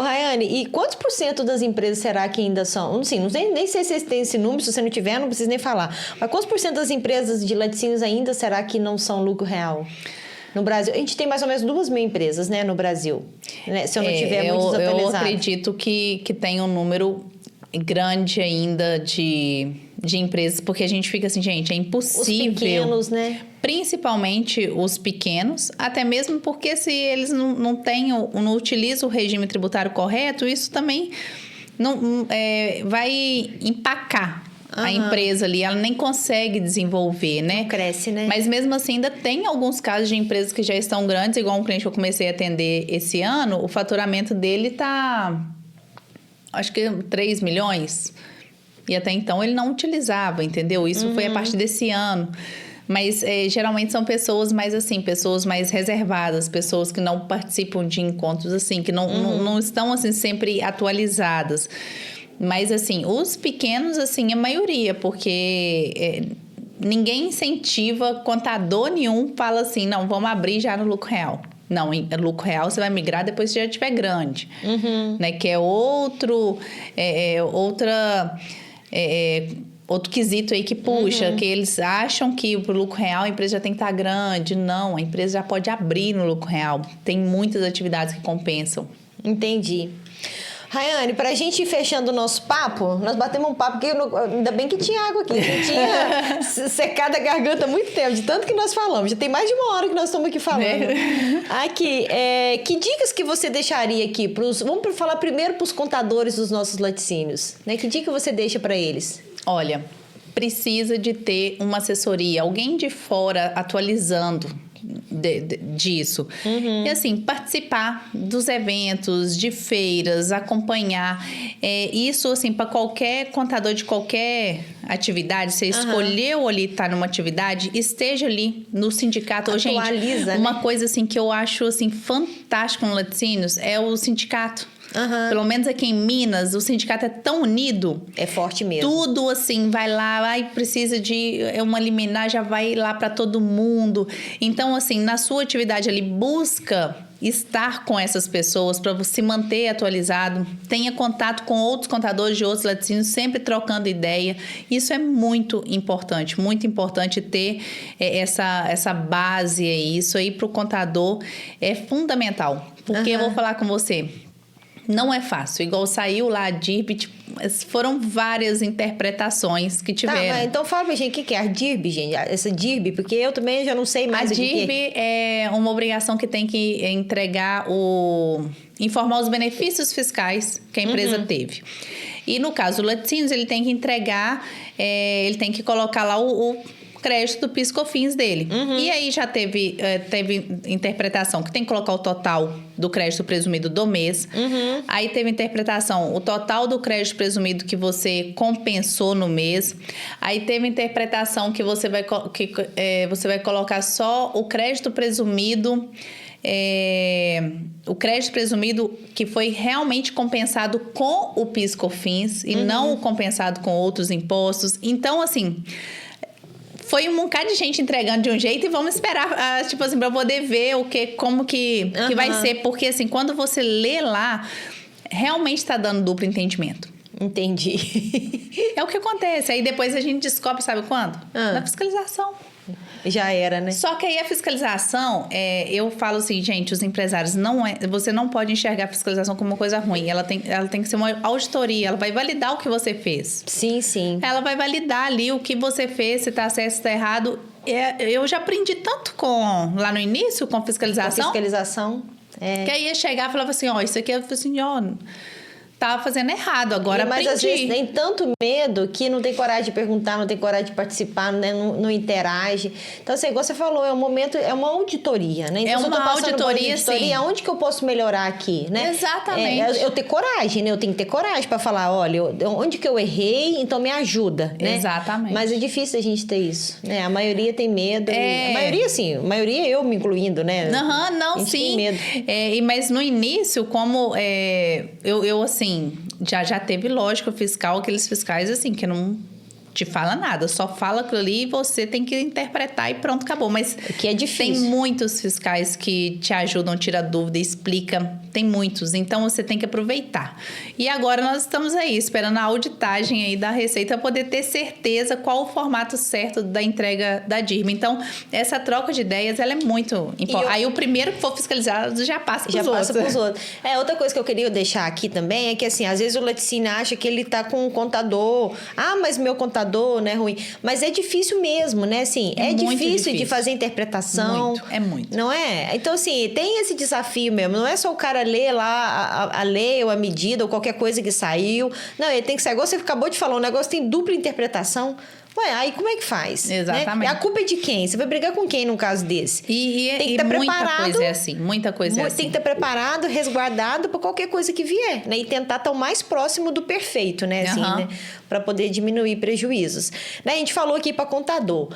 Rayane, e quantos por cento das empresas será que ainda são? Assim, não sei, nem sei se vocês têm esse número, se você não tiver, não precisa nem falar. Mas quantos por cento das empresas de laticínios ainda será que não são lucro real? No Brasil, a gente tem mais ou menos 2.000 empresas, né, no Brasil. Né? Se eu não tiver muito desatualizado. Eu acredito que tem um número grande ainda de empresas, porque a gente fica assim, gente, é impossível. Os pequenos, né? Principalmente os pequenos, até mesmo porque se eles não utilizam o regime tributário correto, isso também vai empacar a empresa ali, ela nem consegue desenvolver, né? Não cresce, né? Mas mesmo assim, ainda tem alguns casos de empresas que já estão grandes, igual um cliente que eu comecei a atender esse ano, o faturamento dele tá, acho que 3 milhões. E até então ele não utilizava, entendeu? Isso foi a partir desse ano. Mas geralmente são pessoas mais reservadas, pessoas que não participam de encontros assim, que não estão assim sempre atualizadas. Mas assim, os pequenos, assim, a maioria, porque ninguém incentiva, contador nenhum fala assim, não, vamos abrir já no lucro real. Não, em lucro real você vai migrar depois que já estiver grande, né? Que é outro quesito aí que puxa, que eles acham que pro lucro real a empresa já tem que estar grande. Não, a empresa já pode abrir no lucro real. Tem muitas atividades que compensam. Entendi. Rayane, pra gente ir fechando o nosso papo, nós batemos um papo que ainda bem que tinha água aqui. Eu tinha secado a garganta há muito tempo, de tanto que nós falamos. Já tem mais de 1 hora que nós estamos aqui falando. Aqui, que dicas que você deixaria aqui vamos falar primeiro pros contadores dos nossos laticínios, né? Que dica você deixa para eles? Olha, precisa de ter uma assessoria, alguém de fora atualizando disso. E assim, participar dos eventos, de feiras, acompanhar. Isso, assim, para qualquer contador de qualquer atividade, você escolheu ali estar numa atividade, esteja ali no sindicato. Atualiza, gente, uma coisa assim que eu acho assim fantástico no Laticínios é o sindicato. Pelo menos aqui em Minas, o sindicato é tão unido. É forte mesmo. Tudo assim, vai lá, precisa de uma liminar, já vai lá para todo mundo. Então, assim, na sua atividade ali, busca estar com essas pessoas para você se manter atualizado. Tenha contato com outros contadores de outros laticínios, sempre trocando ideia. Isso é muito importante ter essa base aí. Isso aí para o contador é fundamental. Porque eu vou falar com você, não é fácil. Igual saiu lá a DIRB, tipo, foram várias interpretações que tiveram. Tá, então fala pra gente o que é a DIRB, gente. Essa DIRB, porque eu também já não sei mais o que é. A DIRB é uma obrigação que tem que informar os benefícios fiscais que a empresa teve. E no caso do Laticínios, ele tem que entregar, ele tem que colocar lá o crédito do PIS/COFINS dele. E aí já teve interpretação que tem que colocar o total do crédito presumido do mês. Aí teve interpretação, o total do crédito presumido que você compensou no mês. Aí teve interpretação que você vai colocar só o crédito presumido. O crédito presumido que foi realmente compensado com o PIS/COFINS e não o compensado com outros impostos. Então, assim, foi um bocado de gente entregando de um jeito e vamos esperar, tipo assim, pra poder ver como que vai ser. Porque, assim, quando você lê lá, realmente tá dando duplo entendimento. Entendi. É o que acontece. Aí depois a gente descobre, sabe quando? Na fiscalização. Já era, né? Só que aí a fiscalização, eu falo assim, gente, os empresários, você não pode enxergar a fiscalização como uma coisa ruim. Ela tem que ser uma auditoria, ela vai validar o que você fez. Sim, sim. Ela vai validar ali o que você fez, se tá certo, se tá errado. Eu já aprendi tanto lá no início, com fiscalização. Com fiscalização. Que aí ia chegar e falava assim, isso aqui, eu falei assim, tava fazendo errado, agora mas aprendi. Às vezes tem tanto medo que não tem coragem de perguntar, não tem coragem de participar, né? não interage. Então, assim, igual você falou, é uma auditoria, né? Então, é uma auditoria, sim. Onde que eu posso melhorar aqui, né? Exatamente. Eu ter coragem, né? Eu tenho que ter coragem para falar, olha, onde que eu errei, então me ajuda, né? Exatamente. Mas é difícil a gente ter isso, né? A maioria tem medo. A maioria, sim. A maioria eu me incluindo, né? Não, a gente sim. Tem medo. Mas no início, como eu assim, já teve lógico fiscal, aqueles fiscais assim, que não te fala nada, só fala aquilo ali e você tem que interpretar e pronto, acabou. Mas que é difícil. Tem muitos fiscais que te ajudam, tira dúvida, explica. Tem muitos, então você tem que aproveitar. E agora nós estamos aí, esperando a auditagem aí da Receita para poder ter certeza qual o formato certo da entrega da DIRB. Então, essa troca de ideias, ela é muito importante. Aí o primeiro que for fiscalizado já passa para os outros. Outra coisa que eu queria deixar aqui também é que, assim, às vezes o laticínio acha que ele tá com um contador. Mas meu contador, né, ruim. Mas é difícil mesmo, né? Assim, é difícil de fazer interpretação. É muito. Não é? Então, assim, tem esse desafio mesmo. Não é só o cara ler lá a lei ou a medida ou qualquer coisa que saiu. Não, ele tem que sair. Igual você acabou de falar, um negócio tem dupla interpretação. Aí como é que faz? Exatamente. Né? A culpa é de quem? Você vai brigar com quem num caso desse? Tem que estar preparado. Muita coisa é assim. Muita coisa é assim. Tem que estar preparado, resguardado para qualquer coisa que vier, né? E tentar estar o mais próximo do perfeito, né? Assim, né? Para poder diminuir prejuízos. Né? A gente falou aqui para contador.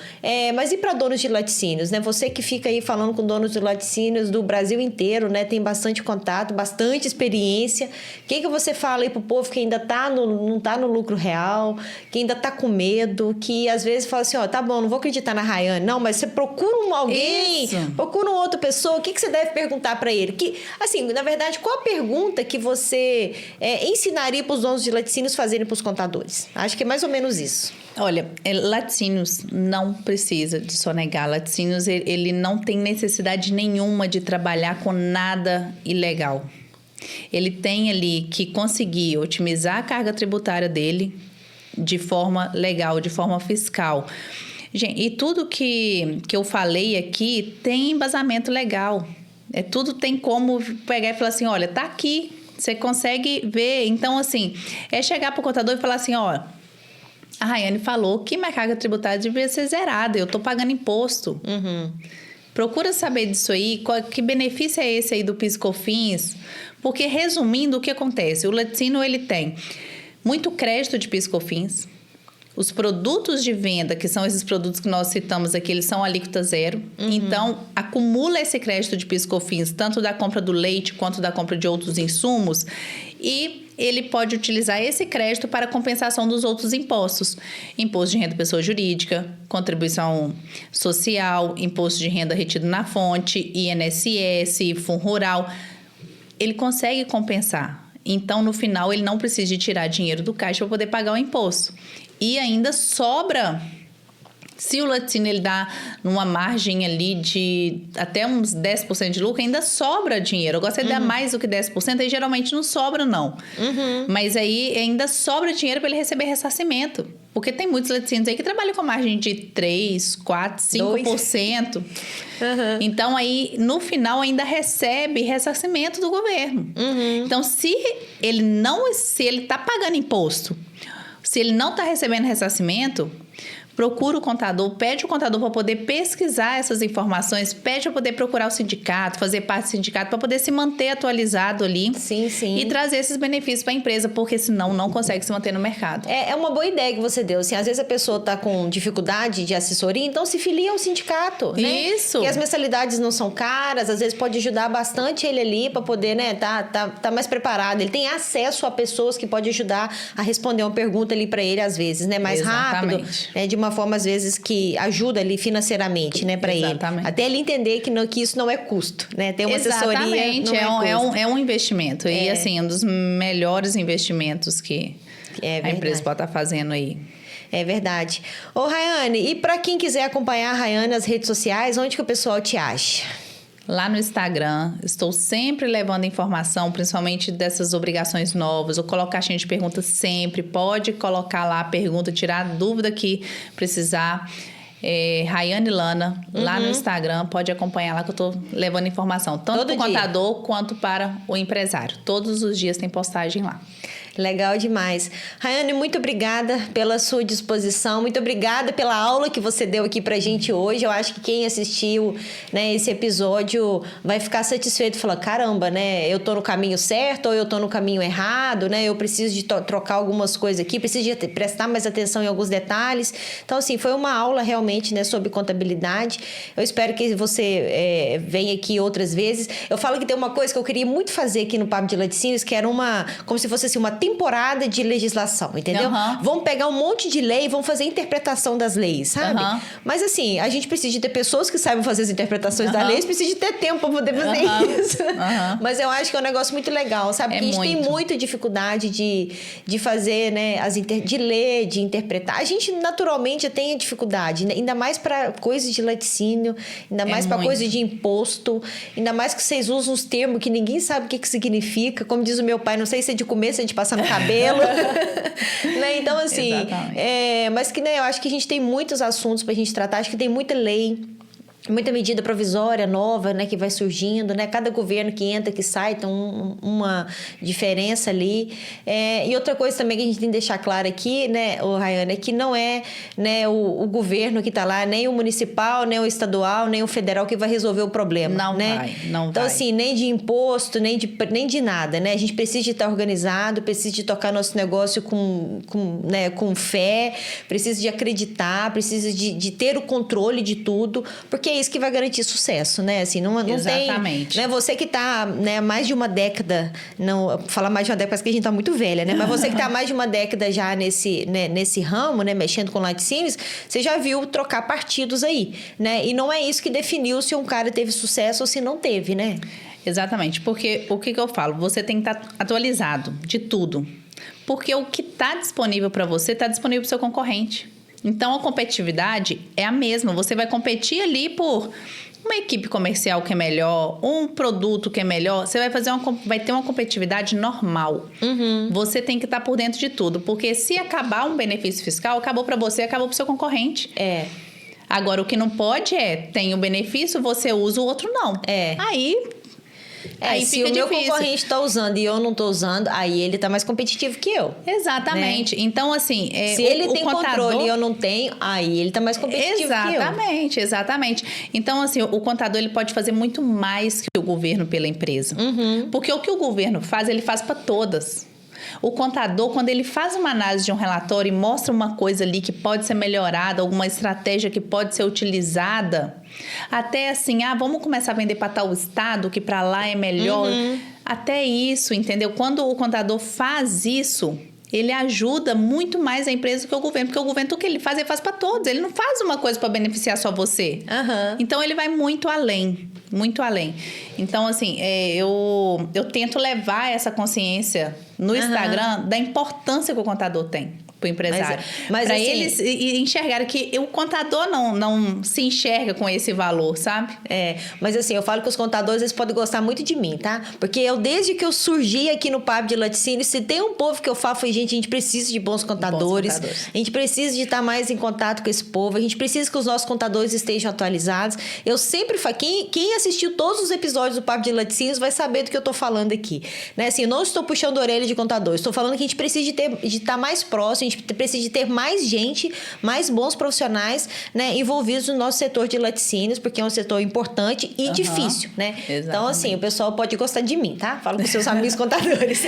Mas e para donos de laticínios, né? Você que fica aí falando com donos de laticínios do Brasil inteiro, né? Tem bastante contato, bastante experiência. O que você fala aí pro povo que ainda não tá no lucro real, que ainda tá com medo, que às vezes fala assim, tá bom, não vou acreditar na Rayane. Não, mas você procura alguém, procura uma outra pessoa, o que você deve perguntar para ele? Que, assim, na verdade, qual a pergunta que você ensinaria para os donos de laticínios fazerem para os contadores? Acho que é mais ou menos isso. Olha, laticínios não precisa de sonegar. Laticínios, ele não tem necessidade nenhuma de trabalhar com nada ilegal. Ele tem ali que conseguir otimizar a carga tributária dele de forma legal, de forma fiscal. Gente, e tudo que eu falei aqui tem embasamento legal. Tudo tem como pegar e falar assim, olha, tá aqui, você consegue ver. Então, assim, chegar pro contador e falar assim, a Rayane falou que minha carga tributária devia ser zerada, eu tô pagando imposto. Procura saber disso aí, que benefício é esse aí do PIS/COFINS, porque resumindo, o que acontece? O laticínio, ele tem muito crédito de PIS/COFINS. Os produtos de venda, que são esses produtos que nós citamos aqui, eles são alíquota zero. Então, acumula esse crédito de PIS/COFINS, tanto da compra do leite quanto da compra de outros insumos. E ele pode utilizar esse crédito para compensação dos outros impostos. Imposto de renda da pessoa jurídica, contribuição social, imposto de renda retido na fonte, INSS, Fundo Rural. Ele consegue compensar. Então, no final, ele não precisa de tirar dinheiro do caixa para poder pagar o imposto. E ainda sobra, se o laticínio ele dá numa margem ali de até uns 10% de lucro, ainda sobra dinheiro. Eu gosto de dar mais do que 10%, aí geralmente não sobra, não. Mas aí ainda sobra dinheiro para ele receber ressarcimento. Porque tem muitos laticínios aí que trabalham com margem de 3%, 4%, 5%. Então, aí, no final, ainda recebe ressarcimento do governo. Então, se ele está pagando imposto, se ele não está recebendo ressarcimento, procura o contador, pede o contador para poder pesquisar essas informações, pede para poder procurar o sindicato, fazer parte do sindicato, para poder se manter atualizado ali. Sim, sim. E trazer esses benefícios para a empresa, porque senão não consegue se manter no mercado. É uma boa ideia que você deu. Assim, às vezes a pessoa está com dificuldade de assessoria, então se filia ao sindicato, né? Isso. Porque as mensalidades não são caras, às vezes pode ajudar bastante ele ali para poder, né, tá mais preparado. Ele tem acesso a pessoas que podem ajudar a responder uma pergunta ali para ele, às vezes, né? Mais rápido, né? De uma forma, às vezes, que ajuda ali financeiramente, né, para ele. Até ele entender que isso não é custo, né? Ter uma assessoria não é custo. É um investimento. E, assim, um dos melhores investimentos que a empresa pode estar fazendo aí. É verdade. Ô, Rayane, e para quem quiser acompanhar a Rayane nas redes sociais, onde que o pessoal te acha? Lá no Instagram, estou sempre levando informação, principalmente dessas obrigações novas. Eu coloco caixinha de perguntas sempre. Pode colocar lá a pergunta, tirar a dúvida que precisar. Rayane Lana, lá no Instagram, pode acompanhar lá que eu estou levando informação. Tanto para o contador quanto para o empresário. Todos os dias tem postagem lá. Legal demais. Rayane, muito obrigada pela sua disposição, muito obrigada pela aula que você deu aqui pra gente hoje. Eu acho que quem assistiu, né, esse episódio vai ficar satisfeito e falar, caramba, né, eu tô no caminho certo ou eu tô no caminho errado, né, eu preciso de trocar algumas coisas aqui, preciso de prestar mais atenção em alguns detalhes. Então, assim, foi uma aula realmente, né, sobre contabilidade. Eu espero que você venha aqui outras vezes. Eu falo que tem uma coisa que eu queria muito fazer aqui no Papo de Laticínios, que era como se fosse assim, uma temporada de legislação, entendeu? Vamos pegar um monte de lei e vamos fazer a interpretação das leis, sabe? Mas assim, a gente precisa de ter pessoas que saibam fazer as interpretações das leis, precisa de ter tempo para poder fazer isso. Mas eu acho que é um negócio muito legal, sabe? Porque a gente tem muita dificuldade de fazer, né, de ler, de interpretar. A gente naturalmente tem dificuldade, né? Ainda mais para coisas de laticínio, ainda mais para coisas de imposto, ainda mais que vocês usam os termos que ninguém sabe o que significa. Como diz o meu pai, não sei se é de comer, se é de passar no cabelo. Né? Então, assim, mas que, né, eu acho que a gente tem muitos assuntos pra gente tratar, acho que tem muita lei, muita medida provisória nova, né, que vai surgindo, né? Cada governo que entra, que sai, tem uma diferença ali. E outra coisa também que a gente tem que deixar claro aqui, né, Rayane, é que não é, né, o governo que está lá, nem o municipal, nem o estadual, nem o federal que vai resolver o problema. Não vai. Então, assim, nem de imposto, nem de nada, né? A gente precisa de estar organizado, precisa de tocar nosso negócio com fé, precisa de acreditar, precisa de ter o controle de tudo, porque é isso que vai garantir sucesso, né? Assim, não Exatamente. tem, né? Você que está, né, mais de uma década, não falar mais de uma década parece que a gente está muito velha, né? Mas você que está mais de uma década já nesse ramo, né, mexendo com laticínios, você já viu trocar partidos aí, né? E não é isso que definiu se um cara teve sucesso ou se não teve, né? Exatamente, porque o que eu falo? Você tem que estar atualizado de tudo. Porque o que está disponível para você está disponível para o seu concorrente. Então, a competitividade é a mesma. Você vai competir ali por uma equipe comercial que é melhor, um produto que é melhor. Você vai ter uma competitividade normal. Você tem que estar por dentro de tudo. Porque se acabar um benefício fiscal, acabou para você, acabou para o seu concorrente. Agora, o que não pode tem o benefício, você usa, o outro não. Aí Aí se fica o meu difícil. concorrente está usando e eu não estou usando, aí ele está mais competitivo que eu. Exatamente. Né? Assim, se ele tem contador... controle e eu não tenho, aí ele está mais competitivo que eu. Exatamente. Então, assim, o contador ele pode fazer muito mais que o governo pela empresa. Porque o que o governo faz, ele faz para todas. O contador, quando ele faz uma análise de um relatório e mostra uma coisa ali que pode ser melhorada, alguma estratégia que pode ser utilizada, até assim, vamos começar a vender para tal estado, que para lá é melhor. Até isso, entendeu? Quando o contador faz isso, ele ajuda muito mais a empresa que o governo. Porque o governo, tudo que ele faz para todos. Ele não faz uma coisa para beneficiar só você. Então, ele vai muito além. Muito além. Então, assim, eu tento levar essa consciência no Instagram da importância que o contador tem pro empresário. Mas para assim, eles enxergarem que o contador não se enxerga com esse valor, sabe? Mas assim, eu falo que os contadores, eles podem gostar muito de mim, tá? Porque desde que eu surgi aqui no Papo de Laticínio, se tem um povo que eu falo, gente, a gente precisa de bons contadores. A gente precisa de estar mais em contato com esse povo. A gente precisa que os nossos contadores estejam atualizados. Eu sempre falo, quem assistiu todos os episódios do Papo de Laticínios vai saber do que eu tô falando aqui. Né? Assim, eu não estou puxando a orelha de contador. Estou falando que a gente precisa de estar mais próximo, a gente precisa de ter mais gente, mais bons profissionais, né, envolvidos no nosso setor de laticínios, porque é um setor importante e difícil, né? Exatamente. Então, assim, o pessoal pode gostar de mim, tá? Fala com seus amigos contadores.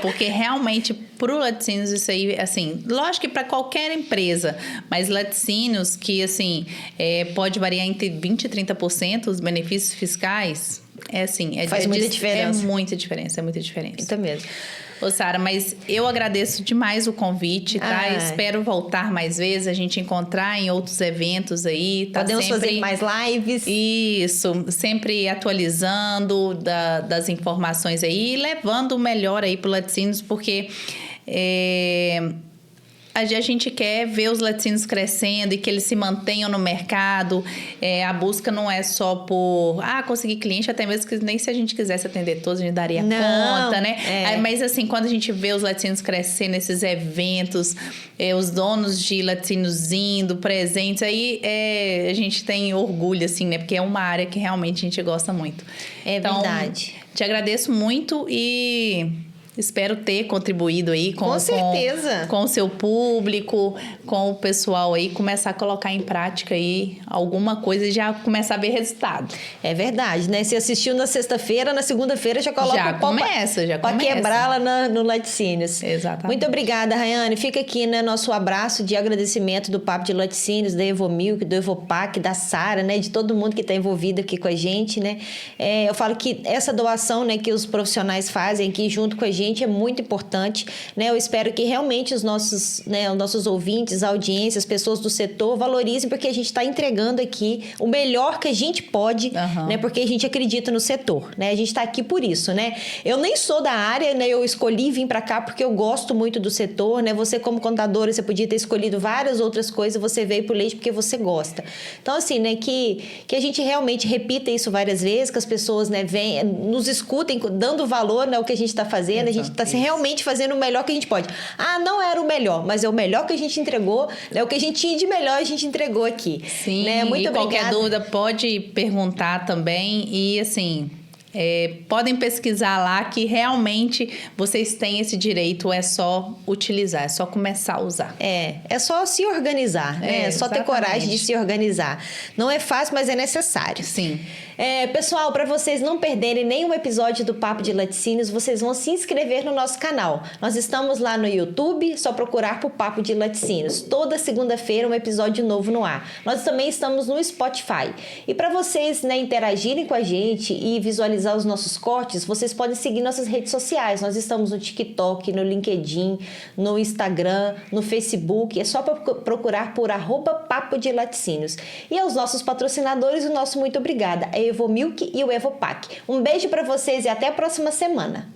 Porque realmente, pro laticínios, isso aí, assim, lógico que para qualquer empresa, mas laticínios que, assim, pode variar entre 20% e 30% os benefícios fiscais, faz muita diferença. É muita diferença. Isso mesmo. Ô, Sara, mas eu agradeço demais o convite, tá? Espero voltar mais vezes, a gente encontrar em outros eventos aí. Tá? Podemos fazer mais lives. Isso, sempre atualizando das informações aí e levando o melhor aí pro laticínios, porque a gente quer ver os laticínios crescendo e que eles se mantenham no mercado. A busca não é só por conseguir cliente, até mesmo que nem se a gente quisesse atender todos, a gente daria conta, né? Mas assim, quando a gente vê os laticínios crescendo nesses eventos, os donos de laticínios indo, presentes, aí a gente tem orgulho, assim, né? Porque é uma área que realmente a gente gosta muito. Então, verdade. Te agradeço muito e... espero ter contribuído aí com certeza. Com o seu público, com o pessoal aí, começar a colocar em prática aí alguma coisa e já começar a ver resultado. É verdade, né? Se assistiu na sexta-feira, na segunda-feira já coloca já o pau para quebrar lá no Laticínios. Exatamente. Muito obrigada, Rayane. Fica aqui, né, nosso abraço de agradecimento do Papo de Laticínios, da Evomilk, do Evopac, da Sara, né? De todo mundo que está envolvido aqui com a gente, né? Eu falo que essa doação, né, que os profissionais fazem aqui junto com a gente é muito importante, né? Eu espero que realmente os nossos ouvintes, a audiência, as pessoas do setor valorizem, porque a gente está entregando aqui o melhor que a gente pode, né? Porque a gente acredita no setor, né? A gente está aqui por isso, né? Eu nem sou da área, né? Eu escolhi vir para cá porque eu gosto muito do setor, né? Você como contadora, você podia ter escolhido várias outras coisas, você veio pro leite porque você gosta. Então, assim, né? Que a gente realmente repita isso várias vezes, que as pessoas, né, nos escutem, dando valor, né, ao que a gente está fazendo. A gente está realmente fazendo o melhor que a gente pode. Não era o melhor, mas é o melhor que a gente entregou, né? O que a gente tinha de melhor a gente entregou aqui. Sim, né? Muito obrigada. Qualquer dúvida pode perguntar também e assim... podem pesquisar lá que realmente vocês têm esse direito, é só utilizar, é só começar a usar. É só se organizar, né? É só ter coragem de se organizar. Não é fácil, mas é necessário. Sim. Pessoal, para vocês não perderem nenhum episódio do Papo de Laticínios, vocês vão se inscrever no nosso canal. Nós estamos lá no YouTube, só procurar por Papo de Laticínios. Toda segunda-feira um episódio novo no ar. Nós também estamos no Spotify. E para vocês, né, interagirem com a gente e visualizar os nossos cortes, vocês podem seguir nossas redes sociais. Nós estamos no TikTok, no LinkedIn, no Instagram, no Facebook. É só procurar por @Papo de Laticínios. E aos nossos patrocinadores, o nosso muito obrigada. A Evomilk e o Evopac. Um beijo para vocês e até a próxima semana.